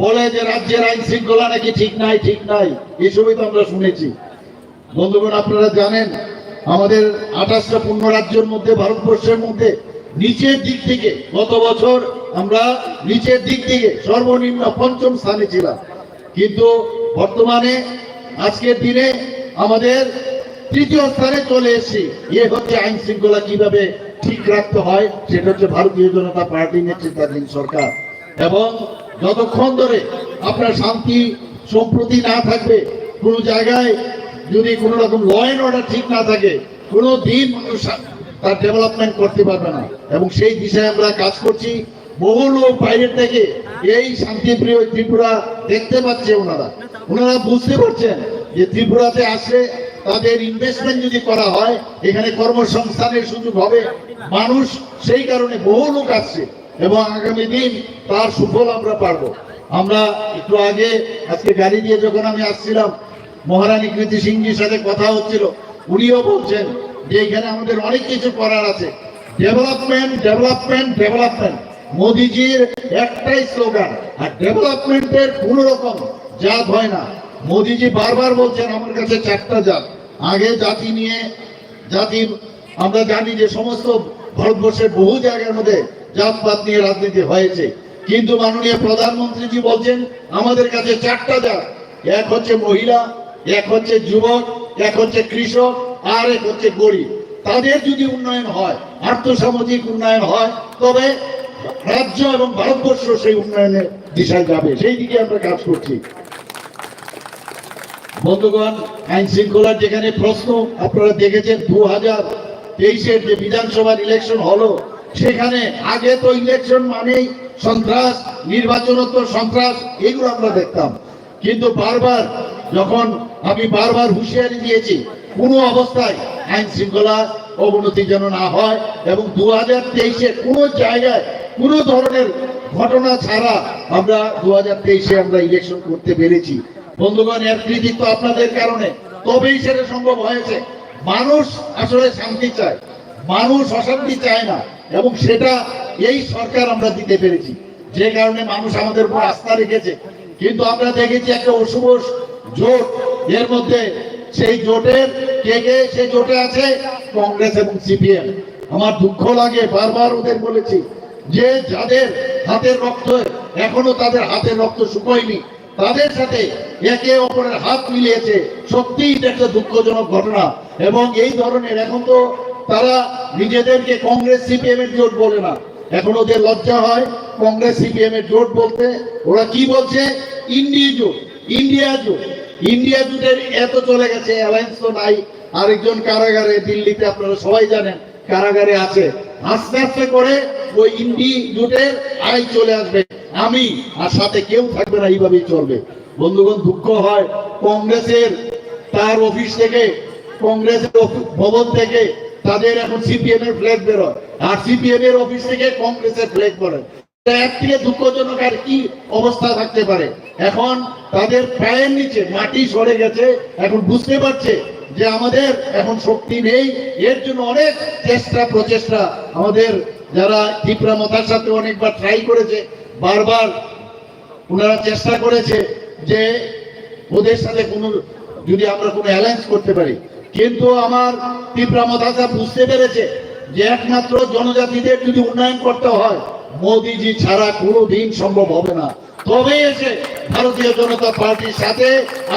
বলে যে রাজ্যের আইন শৃঙ্খলা নাকি ঠিক নাই, এসবই তো আমরা শুনেছি। বন্ধুগণ, আপনারা জানেন আমাদের 28টা পূর্ণ রাজ্যের মধ্যে ভারতবর্ষের মধ্যে নিচের দিক থেকে গত বছর আমরা নিচের দিক থেকে সর্বনিম্ন 5ম স্থানে ছিলাম, কিন্তু বর্তমানে আজকের দিনে আমাদের 3য় স্থানে চলে এসেছি। এ হচ্ছে আইন শৃঙ্খলা কিভাবে ঠিক রাখতে হয়, সেটা হচ্ছে ভারতীয় জনতা পার্টি নেতৃত্বাধীন সরকার। এবং যতক্ষণ ধরে আপনার শান্তি সম্প্রতি না থাকবে, কোনো জায়গায় যদি কোনো রকম ল অ্যান্ড অর্ডার ঠিক না থাকে, কোনো দিন মানুষ তার ডেভেলপমেন্ট করতে পারবে না। এবং সেই দিশায় আমরা কাজ করছি। বহু লোক বাইরের থেকে এই শান্তিপ্রিয় ত্রিপুরা দেখতে পাচ্ছে, ওনারা বুঝতে পারছেন যে ত্রিপুরাতে আসলে তাদের ইনভেস্টমেন্ট যদি করা হয় এখানে কর্মসংস্থানের সুযোগ হবে, মানুষ সেই কারণে বহু লোক আসছে এবং আগামী দিন তার সুফল আমরা পাবো। আমরা একটু আগে আজকে গাড়ি দিয়ে যখন আমি আসছিলাম, মহারানী কৃতি সিংজির সাথে কথা হচ্ছিল, উনিও বলছেন যে এখানে আমাদের অনেক কিছু করার আছে। ডেভেলপমেন্ট ডেভেলপমেন্ট ডেভেলপমেন্ট মোদিজির একটাই স্লোগান, আর ডেভেলপমেন্টের কোন রকম জাত হয় না। মোদিজি বারবার বলছেন আমার কাছে 4টা জাত। আগে জাতি নিয়ে আমরা জানি যে সমস্ত ভারতবর্ষের বহু জায়গার মধ্যে জাতপাত নিয়ে রাজনীতি হয়েছে, কিন্তু মাননীয় প্রধানমন্ত্রীজি বলছেন আমাদের কাছে 4টা জাত। এক হচ্ছে মহিলা, এক হচ্ছে যুবক, এক হচ্ছে কৃষক, আর এক হচ্ছে গরিব। তাদের যদি উন্নয়ন হয়, আর্থসামাজিক উন্নয়ন হয়, তবে রাজ্য এবং ভারতবর্ষ সেই উন্নয়নের দিশায় যাবে। সেই দিকে আমরা কাজ করছি। বন্ধুগণ, আইন শৃঙ্খলার যেখানে প্রশ্ন আপনারা দেখেছেন 2023-এর যে বিধানসভার ইলেকশন হলো, সেখানে আগে তো ইলেকশন মানেই সন্ত্রাস, নির্বাচনোত্তর সন্ত্রাস, এগুলো আমরা দেখতাম। কিন্তু আমি বারবার হুঁশিয়ারি দিয়েছি, কোনো অবস্থায় আইন শৃঙ্খলা অবনতি যেন না হয়, এবং 2023-এ কোনো জায়গায় কোনো ধরনের ঘটনা ছাড়া আমরা 2023-এ আমরা ইলেকশন করতে পেরেছি। বন্ধুগণ, এর কৃতিত্ব আপনাদের কারণে, তবেই সেটা সম্ভব হয়েছে। মানুষ আসলে শান্তি চায়, মানুষ অশান্তি চায় না, এবং সেটা এই সরকার আমরা দিতে পেরেছি, যে কারণে মানুষ আমাদের উপর আস্থা রেখেছে। কিন্তু আমরা দেখেছি একটা অশুভ জোট, এর মধ্যে সেই জোটের কে সেই জোটে আছে কংগ্রেস এবং সিপিএম। আমার দুঃখ লাগে, বারবার ওদের বলেছি যে যাদের হাতের রক্ত এখনো তাদের হাতের রক্ত শুকোয়নি, তাদের সাথে একে অপরের হাত মিলিয়েছে। সত্যিই এটা একটা দুঃখজনক ঘটনা। এবং এই ধরনের এখন তো তারা নিজেদেরকে কংগ্রেস সিপিএম এর জোট বলে না, এখন ওদের লজ্জা হয় কংগ্রেস সিপিএম এর জোট বলতে। ওরা কি বলছে? ইন্ডিয়া জোট, ইন্ডিয়া জোট। ইন্ডিয়া জোটের এত চলে গেছে, অ্যালায়েন্স তো নাই। আরেকজন কারাগারে দিল্লিতে, আপনারা সবাই জানেন, কারাগারে আছে। আস্তে আস্তে করে ওই ইন্ডি জোটের আয় চলে আসবে, আমি আর সাথে কেউ থাকবে না, এইভাবেই চলবে। বন্ধুগণ, দুঃখ হয় কংগ্রেসের তার অফিস থেকে, কংগ্রেসের ভবন থেকে তাদের এখন সিপিএম এর ফ্ল্যাগ বেরোয়, আর সিপিএম এর অফিস থেকে কংগ্রেসের ফ্ল্যাগ বেরোয়। এর থেকে দুঃখজনক আর কি অবস্থা থাকতে পারে? এখন তাদের পায়ের নিচে মাটি সরে গেছে, এখন বুঝতে পারছে যে আমাদের এখন শক্তি নেই। এর জন্য অনেক চেষ্টা প্রচেষ্টা আমাদের যারা ত্রিপুরা মাতার সাথে অনেকবার ট্রাই করেছে, বারবার ওনারা চেষ্টা করেছে যে ওদের সাথে কোনো যদি আমরা কোনো অ্যালায়েন্স করতে পারি, কিন্তু আমার ত্রিপুরা মাতা বুঝতে পেরেছে যে একমাত্র জনজাতিদের যদি উন্নয়ন করতে হয়, মোদিজি ছাড়া কোনোদিন সম্ভব হবে না। তবে এসে ভারতীয় জনতা পার্টির সাথে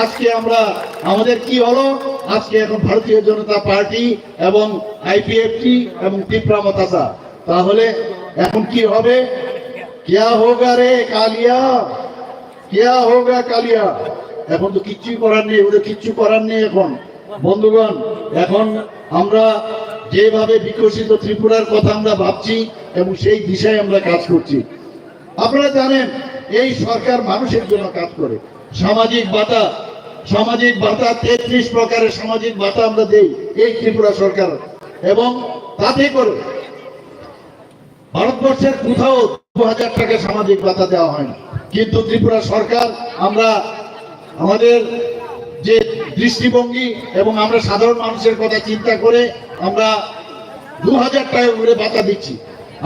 আজকে আমরা আমাদের কি হলো, আজকে এখন ভারতীয় জনতা পার্টি এবং আইপিএফটি এবং ত্রিপুরা মাতা, তাহলে এখন কি হবে? क्या होगा রে কালিয়া, क्या होगा কালিয়া। এখন তো কিচ্ছুই করার নেই, ওদের কিচ্ছু করার নেই এখন। বন্ধুগণ, এখন আমরা যেভাবে বিকশিত ত্রিপুরার কথা আমরা ভাবছি এবং সেই দিশায় আমরা কাজ করছি। আপনারা জানেন এই সরকার মানুষের জন্য কাজ করে। সামাজিক ভাতা 33 প্রকারের সামাজিক ভাতা আমরা দেই এই ত্রিপুরা সরকার, এবং তাতে করে ভারতবর্ষের কোথাও 2000 টাকা সামাজিক ভাতা দেওয়া হয় না। কিন্তু ত্রিপুরা সরকার, আমরা আমাদের যে দৃষ্টিভঙ্গি এবং আমরা সাধারণ মানুষের কথা চিন্তা করে আমরা 2000 টাকা করে ভাতা দিচ্ছি।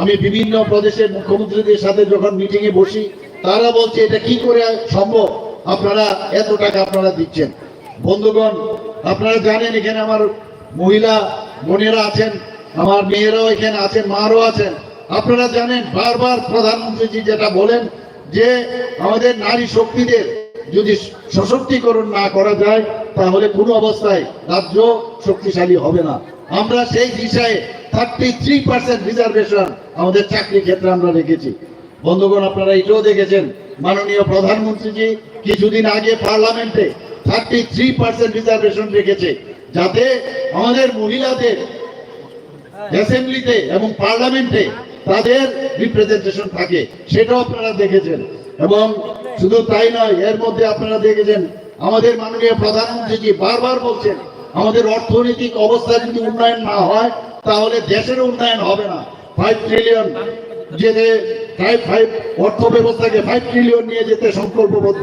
আমি বিভিন্ন প্রদেশের মুখ্যমন্ত্রীদের সাথে যখন মিটিং এ বসি, তারা বলছে এটা কি করে সম্ভব, আপনারা এত টাকা আপনারা দিচ্ছেন। বন্ধুগণ, আপনারা জানেন এখানে আমার মহিলা বোনেরা আছেন, আমার মেয়েরাও এখানে আছেন, মারাও আছেন। আপনারা জানেন বারবার প্রধানমন্ত্রীজি যেটা বলেন যে আমাদের নারী শক্তিদের যদি সশক্তিকরণ না করা যায় তাহলে কোনো অবস্থায় রাজ্য শক্তিশালী হবে না। আমরা সেই দিশায় 33% রিজার্ভেশন আমাদের চাকরি ক্ষেত্রে আমরা রেখেছি। বন্ধুগণ, আপনারা এটাও দেখেছেন মাননীয় প্রধানমন্ত্রীজি কিছুদিন আগে পার্লামেন্টে 33% রিজার্ভেশন রেখেছে, যাতে আমাদের মহিলাদের অ্যাসেম্বলিতে এবং পার্লামেন্টে তাদের রিপ্রেজেন্টেশন থাকে, সেটাও আপনারা দেখেছেন। এবং শুধু তাই নয়, এর মধ্যে আপনারা দেখেছেন আমাদের মাননীয় প্রধানমন্ত্রীজি বারবার বলছেন আমাদের অর্থনৈতিক অবস্থা যদি উন্নয়ন না হয় তাহলে দেশের উন্নয়ন হবে না। 5 ট্রিলিয়ন যে অর্থ ব্যবস্থাকে 5 ট্রিলিয়ন নিয়ে যেতে সংকল্পবদ্ধ।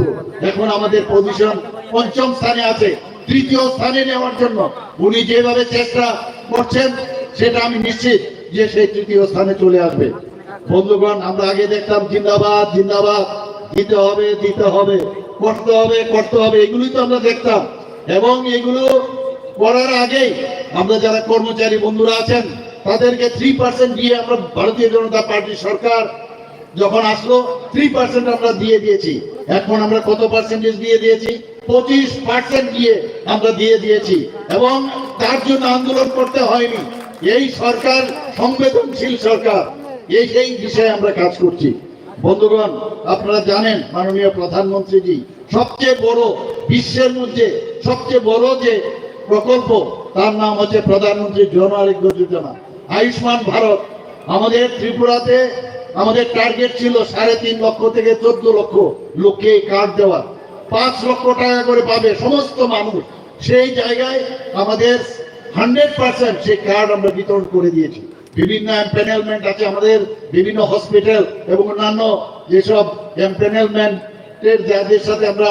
এখন আমাদের পজিশন 5ম স্থানে আছে, 3য় স্থানে নেওয়ার জন্য উনি যেভাবে চেষ্টা করছেন সেটা আমি নিশ্চিত যে সেই 3য় স্থানে চলে আসবে। বন্ধুগণ, আমরা আগে দেখতাম জিন্দাবাদ জিন্দাবাদ, দিতে হবে দিতে হবে, করতে হবে করতে হবে, এগুলোই তো আমরা দেখতাম। এবং এগুলো করার আগেই আমরা যারা কর্মচারী বন্ধুরা আছেন তাদেরকে 3% দিয়ে আমরা ভারতীয় জনতা পার্টি সরকার যখন আসলো 3% আমরা দিয়ে দিয়েছি। এখন আমরা কত পার্সেন্টেজ দিয়ে দিয়েছি? 25% দিয়ে আমরা দিয়ে দিয়েছি, এবং তার জন্য আন্দোলন করতে হয়নি। এই সরকার সংবেদনশীল সরকার, সেই বিষয়ে আমরা কাজ করছি। বন্ধুগণ, আপনারা জানেন মাননীয় প্রধানমন্ত্রীজি সবচেয়ে বড়, বিশ্বের মধ্যে সবচেয়ে বড় যে প্রকল্প তার নাম হচ্ছে প্রধানমন্ত্রী জন আরোগ্য যোজনা, আয়ুষ্মান ভারত। আমাদের ত্রিপুরাতে আমাদের টার্গেট ছিল 3.5 লক্ষ থেকে 14 লক্ষ লোককে কার্ড দেওয়ার, 5 লক্ষ টাকা করে পাবে সমস্ত মানুষ। সেই জায়গায় আমাদের 100% সেই কার্ড আমরা বিতরণ করে দিয়েছি। বিভিন্ন এমপ্যানেলমেন্ট আছে আমাদের বিভিন্ন হসপিটাল এবং অন্যান্য যেসব এমপ্যানেলমেন্টের যাদের সাথে আমরা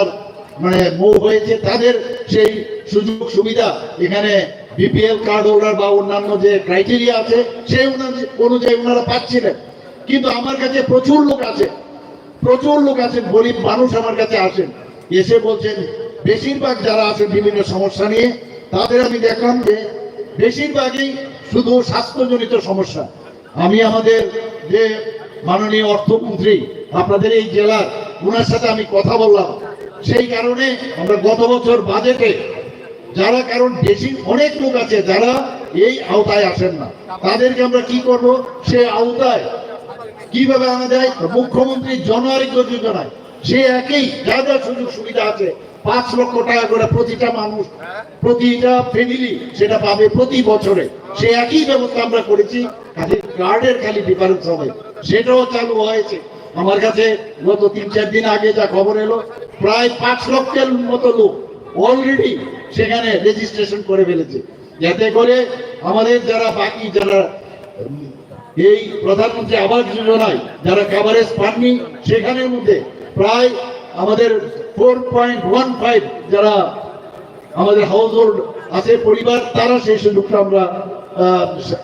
মানে মুভ হয়েছে তাদের সেই সুযোগ সুবিধা এখানে বিপিএল কার্ড হোল্ডার বা অন্যান্য যে ক্রাইটেরিয়া আছে সেই অনুযায়ী ওনারা পাচ্ছিলেন। কিন্তু আমার কাছে প্রচুর লোক আছেন গরিব মানুষ আমার কাছে আসেন, এসে বলছেন, বেশিরভাগ যারা আছেন বিভিন্ন সমস্যা নিয়ে তাদের আমি দেখলাম যে বেশিরভাগই শুধু স্বাস্থ্যজনিত সমস্যা। আমি আমাদের যে মাননীয় অর্থমন্ত্রী আপনাদের এই জেলার, ওনার সাথে আমি কথা বললাম, সেই কারণে আমরা গত বছর বাজেটে যারা, কারণ বেশি অনেক লোক আছে যারা এই আওতায় আসেন না, তাদেরকে আমরা কি করব, সে আওতায় কিভাবে আনা যায়, মুখ্যমন্ত্রী জন আরোগ্য যোজনায় সে একই যা যা সুযোগ সুবিধা আছে 5 লক্ষ টাকা করে প্রতিটা মানুষ, প্রতিটা ফ্যামিলি সেটা পাবে প্রতি বছরে, সে একই ব্যবস্থা আমরা করেছি। খালি কার্ডের খালি ডিফারেন্স হবে, সেটাও চালু হয়েছে। আমার কাছে গত 3-4 দিন আগে যা খবর এলো, প্রায় 5 লক্ষের মতো লোক অলরেডি সেখানে রেজিস্ট্রেশন করে ফেলেছে। যাতে করে আমাদের যারা বাকি যারা এই প্রধানমন্ত্রী আবাস যোজনায় যারা কভারেজ পাননি, সেখানের মধ্যে প্রায় আমাদের 4.15 যারা আমাদের হাউস হোল্ড আছে পরিবার, তারা সেই সুযোগটা আমরা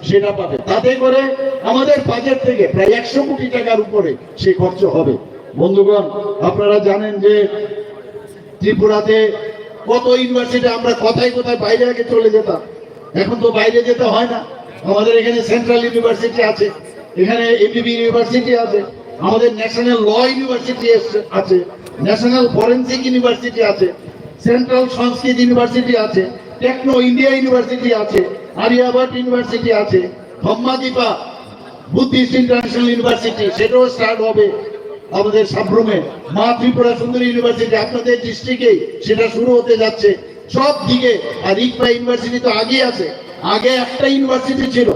সেটা পাবে। তাতে করে আমাদের বাজেট থেকে প্রায় 100 কোটি টাকার উপরে সেই খরচ হবে। বন্ধুগণ, আপনারা জানেন যে ত্রিপুরাতে কত ইউনিভার্সিটি, আমরা কোথায় কোথায় বাইরে আগে চলে যেতাম, এখন তো বাইরে যেতে হয় না। আমাদের এখানে সেন্ট্রাল ইউনিভার্সিটি আছে, এখানে এমবিবি ইউনিভার্সিটি আছে, আমাদের ন্যাশনাল ল ইউনিভার্সিটি আছে, ন্যাশনাল ফরেন্সিক ইউনিভার্সিটি আছে, সেন্ট্রাল সংস্কৃত ইউনিভার্সিটি আছে, টেকনো ইন্ডিয়া ইউনিভার্সিটি আছে, আরিয়াভাট ইউনিভার্সিটি আছে, ধম্মাদীপা বুদ্ধিস্ট ইন্টারন্যাশনাল ইউনিভার্সিটি সেটাও স্টার্ট হবে আমাদের সাবরুমে। মা ত্রিপুরা সুন্দরী ইউনিভার্সিটি আপনাদের ডিস্ট্রিক্টে সেটা শুরু হতে যাচ্ছে সব দিকে। আর ইকপা ইউনিভার্সিটি তো আগেই আছে, আগে একটা ইউনিভার্সিটি ছিল,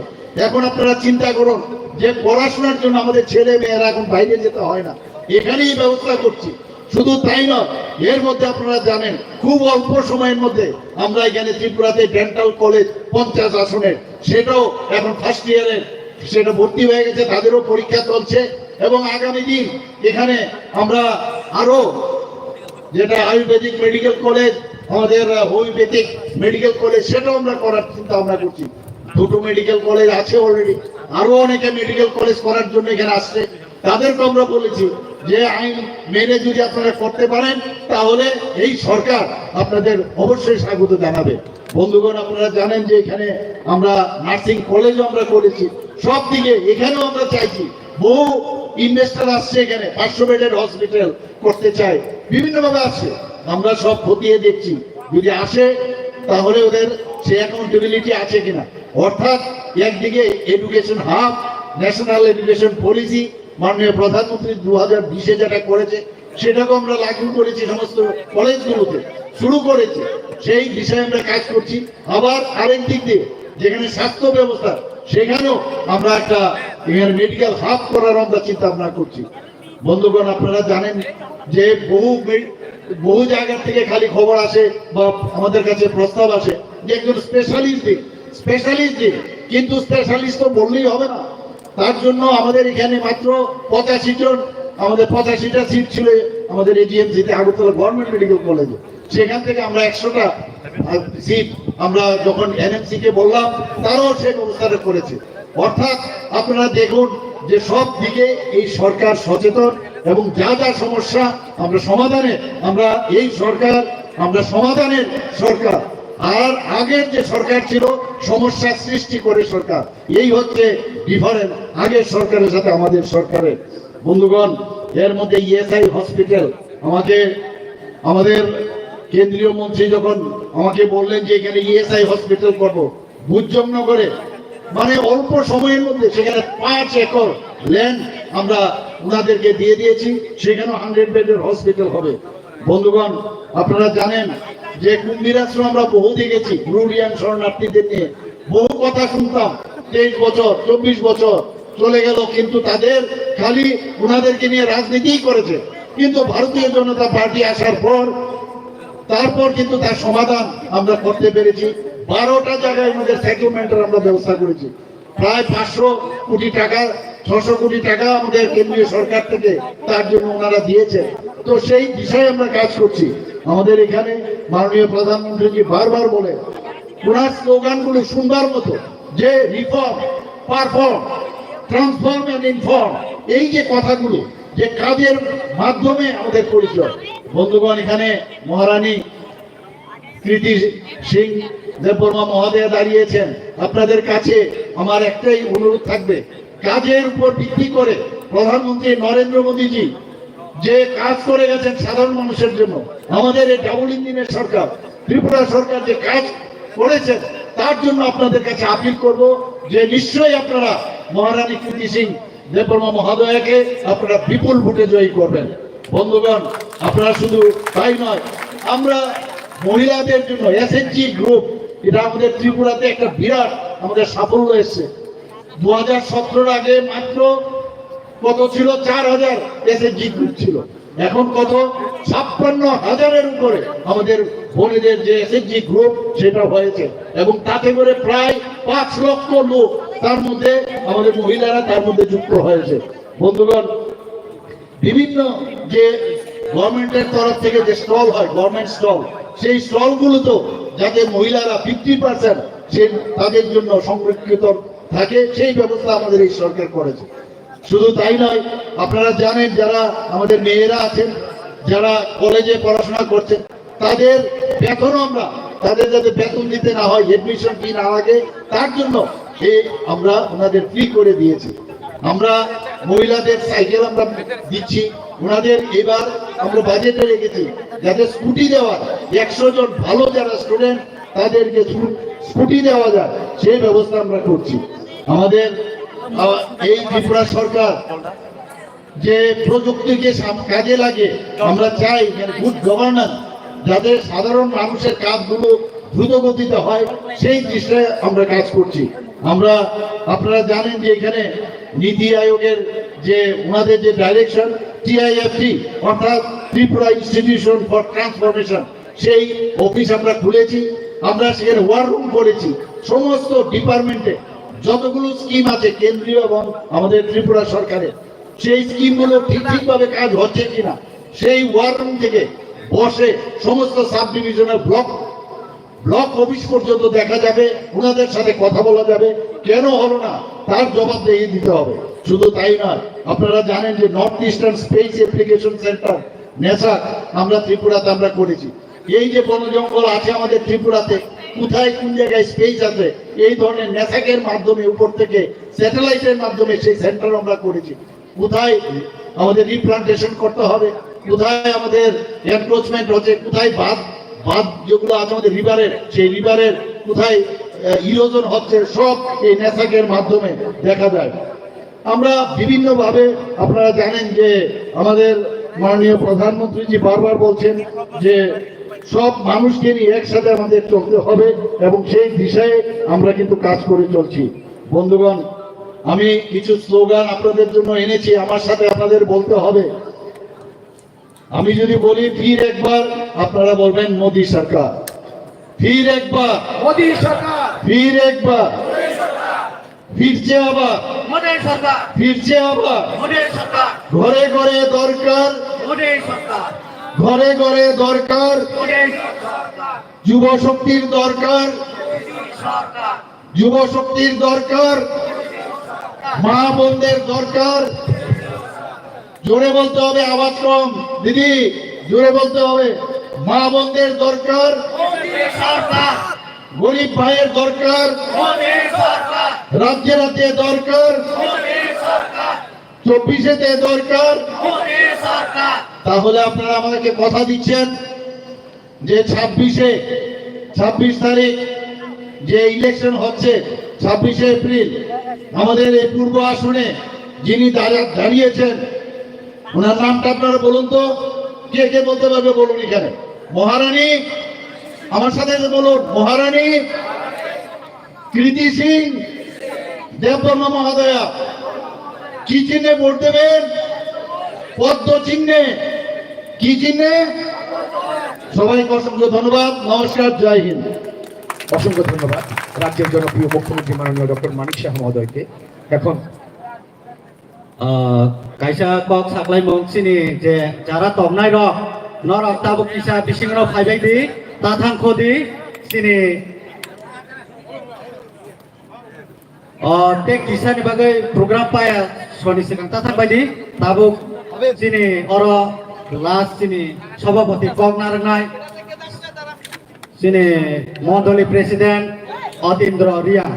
এখন আপনারা চিন্তা করুন যে পড়াশোনার জন্য আমাদের ছেলে মেয়েরা এখন বাইরে যেতে হয় না, এখানেই ব্যবস্থা করছি। শুধু তাই নয়, এর মধ্যে আপনারা জানেন খুব অল্প সময়ের মধ্যে আমরা এখানে ত্রিপুরাতে ডেন্টাল কলেজ 50 আসনের, সেটাও এখন ফার্স্ট ইয়ারের সেটা ভর্তি হয়ে গেছে, তাদেরও পরীক্ষা চলছে। এবং আগামী দিন এখানে আমরা আরো যেটা আয়ুর্বেদিক মেডিকেল কলেজ, আমাদের হোমিওপ্যাথিক মেডিকেল কলেজ, সেটাও আমরা করার চিন্তা ভাবনা করছি। 2টো মেডিকেল কলেজ আছে অলরেডি, আরো অনেকে মেডিকেল কলেজ করার জন্য এখানে আসছে। তাদেরকে আমরা বলেছি যে আইন মেনে যদি আপনারা করতে পারেন তাহলে এই সরকার আপনাদের অবশ্যই স্বাগত জানাবে। বন্ধুগণ, আপনারা জানেন যে এখানে আমরা নার্সিং কলেজও আমরা করেছি, সব দিকে এখানেও আমরা চাইছি। বহু ইনভেস্টর আসছে এখানে, 500 বেডের হসপিটাল করতে চায়, বিভিন্নভাবে আসছে, আমরা সব খতিয়ে দেখছি। যদি আসে তাহলে ওদের সে অ্যাকাউন্টেবিলিটি আছে কিনা, অর্থাৎ একদিকে education hub, national education policy মাননীয় প্রধানমন্ত্রী 2020-এ যেটা করেছে সেটাকে আমরা লাগু করেছি, সমস্ত কলেজগুলোতে শুরু করেছি, সেই বিষয়ে আমরা কাজ করছি। আবার আরেক দিক দিয়ে যেখানে স্বাস্থ্য ব্যবস্থা, সেখানেও আমরা একটা এখানে মেডিকেল হাব করার আমরা চিন্তা ভাবনা করছি। বন্ধুগণ, আপনারা জানেন যে বহু জায়গা থেকে খালি খবর আসে বা আমাদের কাছে প্রস্তাব আসে যে একজন স্পেশালিস্ট দিন, কিন্তু স্পেশালিস্ট তো বললেই হবে না। তার জন্য আমাদের এখানে মাত্র 85 জন, আমাদের 85টা সিট ছিল আমাদের এজিএমসিতে, আগরতলা গভর্নমেন্ট মেডিকেল কলেজে। সেখান থেকে আমরা 100টা সিট আমরা যখন এনএমসি কে বললাম, তারাও সেই ব্যবস্থাটা করেছে। অর্থাৎ আপনারা দেখুন যে সব দিকে এই সরকার সচেতন এবং যা যা সমস্যা আমরা সমাধানের, আমরা এই সরকার আমরা সমাধানের সরকার। আর আগের যে সরকার ছিল সমস্যা সৃষ্টি করে সরকার, এই হচ্ছে ডিফারেন্স আগের সরকারের সাথে আমাদের সরকারের। বন্ধুগণ, এর মধ্যে ইএসআই হসপিটাল আমাদের কেন্দ্রীয় মন্ত্রী যখন আমাকে বললেন যে এখানে ইএসআই হসপিটাল করবো ভুজনগরে, মানে অল্প সময়ের মধ্যে সেখানে 5 একর ল্যান্ড আমরা ওনাদেরকে দিয়ে দিয়েছি, সেখানেও 100 বেডের হসপিটাল হবে। বন্ধুগণ, আপনারা জানেন যে কুম্ভীর আশ্রম আমরা বহু দেখেছি, রুডিয়ান শরণার্থীদের নিয়ে বহু কথা শুনতাম, 23 বছর 24 বছর চলে গেল, কিন্তু তাদের খালি ওনাদেরকে নিয়ে রাজনীতিই করেছে। কিন্তু ভারতীয় জনতা পার্টি আসার পর তারপর কিন্তু তার সমাধান আমরা করতে পেরেছি। 12টা জায়গায় আমাদের সেটেলমেন্টের আমরা ব্যবস্থা করেছি। প্রায় 500 কোটি টাকা 600 কোটি টাকা আমাদের কেন্দ্রীয় সরকার থেকে তার জন্য ওনারা দিয়েছেন। তো সেই বিষয়ে আমরা কাজ করছি। আমাদের এখানে মাননীয় প্রধানমন্ত্রীজি বারবার বলে ওনার স্লোগানগুলো শুনবার মতো, যে reform, perform, transform and inform, এই যে কথাগুলো, যে কাজের মাধ্যমে আমাদের পরিচয়। বন্ধুগণ, এখানে মহারানী কৃতি সিং দেববর্মা মহোদয়া দাঁড়িয়েছেন। আপনাদের কাছে আমার একটাই অনুরোধ থাকবে, কাজের উপর ভিত্তি করে প্রধানমন্ত্রী নরেন্দ্র মোদীজি যে কাজ করে গেছেন সাধারণ মানুষের জন্য, আমাদের এই ডাবল ইঞ্জিনের সরকার ত্রিপুরা সরকার যে কাজ করেছেন, তার জন্য আপনাদের কাছে আপিল করব যে নিশ্চয়ই আপনারা মহারানী কৃতি সিং দেববর্মা মহোদয়াকে আপনারা বিপুল ভোটে জয়ী করবেন। বন্ধুগণ, আপনারা শুধু তাই নয়, আমরা মহিলাদের জন্য এসএইচজি গ্রুপ, এটা আমাদের ত্রিপুরাতে একটা বিরাট আমাদের সাফল্য এসছে। 2017 আগে মাত্র কত ছিল? 4000 এসএইচজি গ্রুপ ছিল। এখন কত? 56,000-এর উপরে আমাদের বোনেদের যে এসএইচজি গ্রুপ সেটা হয়েছে, এবং তাতে করে প্রায় 5 লক্ষ লোক তার মধ্যে আমাদের মহিলারা তার মধ্যে যুক্ত হয়েছে। বন্ধুগণ, বিভিন্ন যে গভর্নমেন্টের তরফ থেকে যে স্টল হয়, গভর্নমেন্ট স্টল, সেই স্টলগুলো তো যাতে মহিলারা 50% সে তাদের জন্য সংরক্ষিত থাকে, সেই ব্যবস্থা আমাদের এই সরকার করেছে। শুধু তাই নয়, আপনারা জানেন যারা আমাদের মেয়েরা আছেন, যারা কলেজে পড়াশোনা করছেন, তাদের বেতন আমরা তাদের যাতে বেতন দিতে না হয়, এডমিশন ফি না লাগে, তার জন্য আমরা ওনাদের ফ্রি করে দিয়েছি। আমরা মহিলাদের সাইকেল আমরা দিচ্ছি ওনাদের। এবার আমরা বাজেটে রেখেছি যাতে স্কুটি দেওয়ার 100 জন ভালো যারা স্টুডেন্ট তাদেরকে স্কুটি দেওয়া যায়, সেই ব্যবস্থা আমরা করছি। আমাদের এই ত্রিপুরা সরকার যে প্রযুক্তিকে কাজে লাগে, আমরা চাই গুড গভর্নেন্স, যাতে সাধারণ মানুষের কাজগুলো দ্রুত গতিতে হয়, সেই দৃষ্টিতে আমরা কাজ করছি। আমরা আপনারা জানেন যে এখানে নীতি আয়োগের যে ওনাদের যে ডাইরেকশন, টিআইএফটি অর্থাৎ ত্রিপুরা ইনস্টিটিউশন ফর ট্রান্সফরমেশন, সেই অফিস আমরা খুলেছি। আমরা সেখানে ওয়ার রুম করেছি। সমস্ত ডিপার্টমেন্টে যতগুলো স্কিম আছে কেন্দ্রীয় এবং আমাদের ত্রিপুরা সরকারের, সেই স্কিমগুলো ঠিকভাবে কাজ হচ্ছে কিনা সেই ওয়ার রুম থেকে বসে সমস্ত সাব ডিভিশনের ব্লক অফিস পর্যন্ত দেখা যাবে, ওনাদের সাথে কথা বলা যাবে, কেন হলো না তার জবাব দিয়ে দিতে হবে। শুধু তাই নয়, আপনারা জানেন যে north eastern space application centre NESAC আমরা ত্রিপুরাতে আমরা করেছি। এই যে বন জঙ্গল আছে আমাদের ত্রিপুরাতে, কোথায় কোন জায়গায় স্পেস আছে, এই ধরনের নেসাকের মাধ্যমে উপর থেকে স্যাটেলাইটের মাধ্যমে সেই সেন্টার আমরা করেছি। কোথায় আমাদের রিপ্লান্টেশন করতে হবে, কোথায় আমাদের এনক্রোচমেন্ট হচ্ছে, কোথায় বাঁধ যেগুলো আছে আমাদের রিভারের, সেই রিভারের কোথায় ইরোজন হচ্ছে, সব এই নেসাকের মাধ্যমে দেখা যায়। আমরা বিভিন্ন ভাবে, আপনারা জানেন যে আমাদের মাননীয় প্রধানমন্ত্রীজি বারবার বলছেন যে সব মানুষকে নিয়ে একসাথে আমাদের চলতে হবে, এবং সেই দিশায় আমরা কিন্তু কাজ করে চলছি। বন্ধুগণ, আমি কিছু স্লোগান আপনাদের জন্য এনেছি, আমার সাথে আপনাদের বলতে হবে। আমি যদি বলি ফির একবার, আপনারা বলবেন মোদী সরকার। ফির একবার মোদী সরকার, ফির একবার, ফিরছে আবার মোদী সরকার, ফিরছে আবার। মোদী সরকার, ঘরে ঘরে দরকার, মোদী সরকার, ঘরে ঘরে দরকার, মোদী সরকার, যুব শক্তির দরকার, সরকার, যুব শক্তির দরকার, মা বোনদের দরকার। জোরে বলতে হবে, আওয়াজ কম দিদি, জোরে বলতে হবে। মা বোনদের দরকার, মোদী সরকার, গরিব ভাইয়ের দরকার, মোদী সরকার, রাজ্যে রাজ্যে দরকার, মোদী সরকার, 24-তে দরকার। মোদী সরকার। তাহলে আপনারা আমাদেরকে কথা দিচ্ছেন যে 26 তারিখ যে ইলেকশন হচ্ছে, 26 এপ্রিল, আমাদের এই পূর্ব আসনে যিনি দাঁড়িয়েছেন, ওনার নামটা আপনারা বলুন তো, কে কে বলতে পারবে বলুন এখানে। মহারানী, আমার সাথে বলুন, মহারানী কৃতি সিং দেববর্মা মহোদয়া। কি চিহ্নে ভোট দেবেন? পদ্ম চিহ্নে। কি চিহ্নে? সবাইকে অসংখ্য ধন্যবাদ। নমস্কার, জয় হিন্দ। অসংখ্য ধন্যবাদ রাজ্যের জনপ্রিয় মুখ্যমন্ত্রী মাননীয় ডক্টর মানিক শাহ মহোদয়কে। এখন kaisa kok saklai mong sini je jara tomnai ro norok tabuk kisa bising ro phaibai di ta thang khodi sini te kisa ni bagai program paya soni sekang ta thang bai di tabuk sini oro last sini sabapati kok narangnai sini mondoli presiden Otindro Ria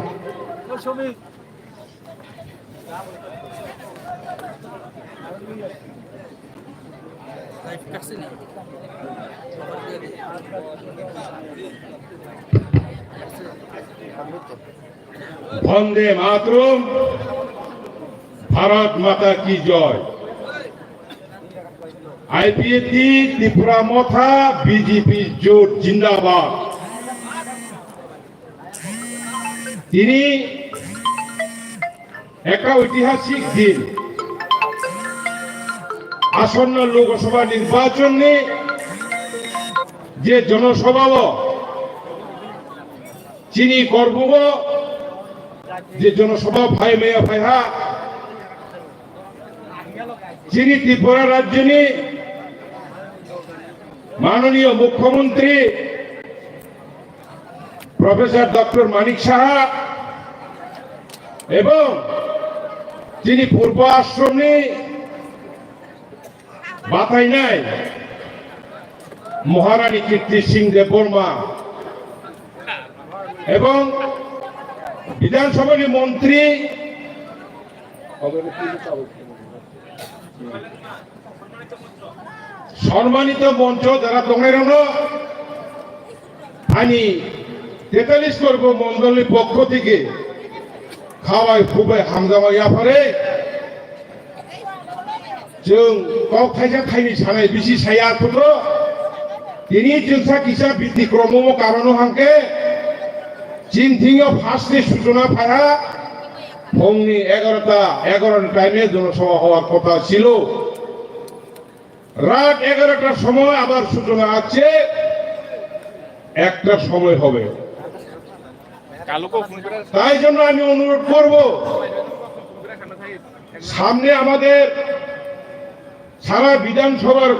বন্দে মাতরম, ভারত মাতা কি জয়। আইপিএটি ত্রিপুরা মথা BJP জোট জিন্দাবাদ। তিনি একটা ঐতিহাসিক দিন, আসন্ন লোকসভা নির্বাচনে যে জনসভা চিনি করব যে জনসভা ভাই মেয়া ভাইহা যিনি ত্রিপুরা রাজ্য মাননীয় মুখ্যমন্ত্রী প্রফেসর ডক্টর মানিক সাহা এবং যিনি পূর্ব আশ্রমে বাতাই নাই মহারানী কীর্তি সিং দেববর্মা এবং বিধানসভার মন্ত্রী সম্মানিত মঞ্চ যারা তোমরা আমি 43 করব মন্ডলীর পক্ষ থেকে খাওয়ায় খুবই হামজামাইয়া পারে जों गाव थाइजा थाइनि सानाय बिसि साया खुद তিনি जोंसा किसा बिधिक्रम कारण हांके चिन्थिंग फार्स्टनि सूचना फाया फुंनि 11 टाइमे जनसभा হওয়ার কথা ছিল রাত 11টার সময় আবার সূচনা আছে একটা সময় হবে তাই জন্য আমি অনুরোধ করব সামনে আমাদের সারা বিধানসভার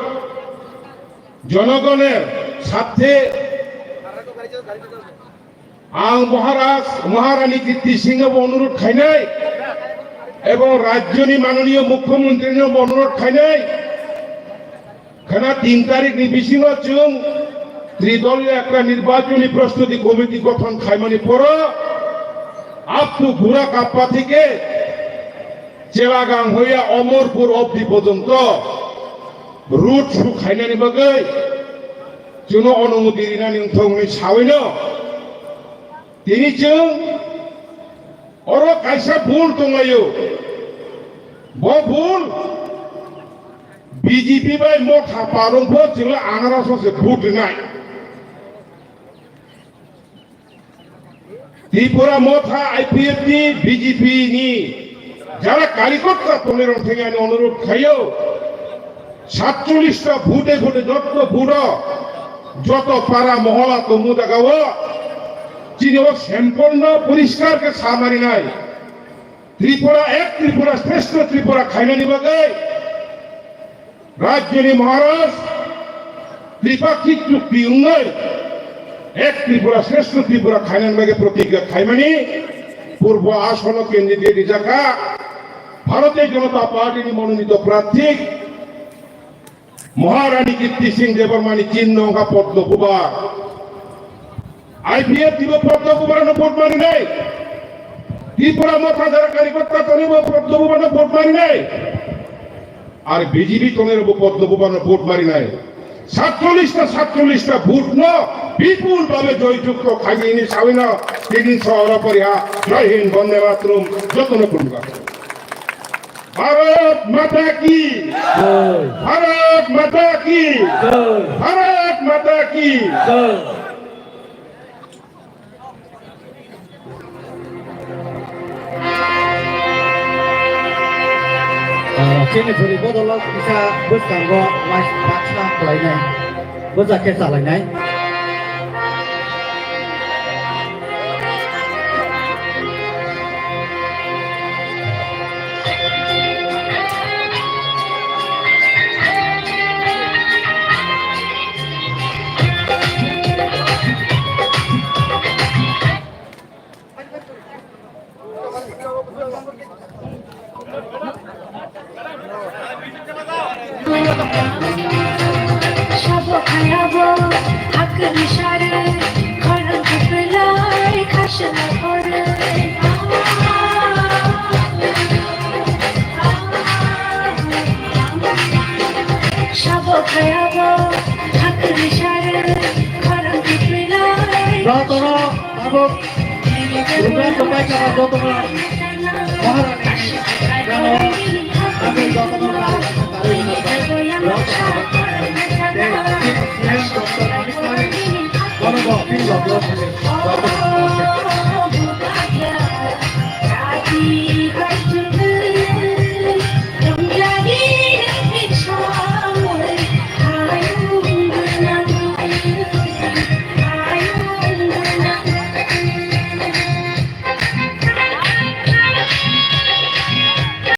জনগণের সাথে মহারানী কীর্তি সিংহ অনুরোধ খাই নাই এবং রাজ্যনি মাননীয় মুখ্যমন্ত্রী অনুরোধ খাই নাই খানা 3 তারিখ নিবিসিং চুং ত্রিদলীয় একটা নির্বাচনী প্রস্তুতি কমিটি গঠন খাইমানি পর আপ টু ঘোড়া কাপ্পা থেকে চেলাগাং হইয়া অমরপুর অবধি পর্যন্ত রুট সুখাইনানি বাগৈ जों अनुमति दिनानै नोंथांनि सावैनो दिनै जों अर कायसा भुल दंलायो बे भुल बीजेपी बाय मथा पारंबो जों आनारससे भोट होनाय त्रिपुरा मथा आईपीएफनि बीजेपी नि যারা কারিকর্তা তোলের থেকে আমি অনুরোধ খাইও 47টা ভোটে ভোটে যত ভোট যত পাড়া মহলা তমুদা গাঁও যিনি সম্পূর্ণ পরিষ্কারকে সামারি নাই ত্রিপুরা এক ত্রিপুরা শ্রেষ্ঠ ত্রিপুরা খাইনানি বাগে রাজ্যনি মহারাজ ত্রিপাক্ষিক চুক্তি উন্নয়ন এক ত্রিপুরা শ্রেষ্ঠ ত্রিপুরা খাইনানি বাগে প্রতিজ্ঞা খাইমানি পূর্ব আসন কেন্দ্রীয় জায়গা ভারতীয় জনতা পার্টির মনোনীত প্রার্থী মহারানী কীর্তি সিং দেববর্মানি চিহ্ন পদ্মকুমার আইপিএফ দিব পদ্মকুমার ভোট মারি নাই ত্রিপুরা মথা যারা কারিকর্তা তনিব পদ্মকুমার ভোট মারি নাই আর বিজেপি তনের পদ্মকুমার ভোট মারি নাই 47টা ভোট ন বিপুল ভাবে জয়যুক্ত খাইনি সাবিনা তিন শহর পরিহা জয় হিন্দ বন্দে মাতরম যত্ন করুন भारत माता की भारत माता की भारत माता की Jennifer Bodolog bisa bertanggo mas paksa lainnya berjaket lainnya যতন এবং যতন মহারানী যেন আমি যতন জনগণ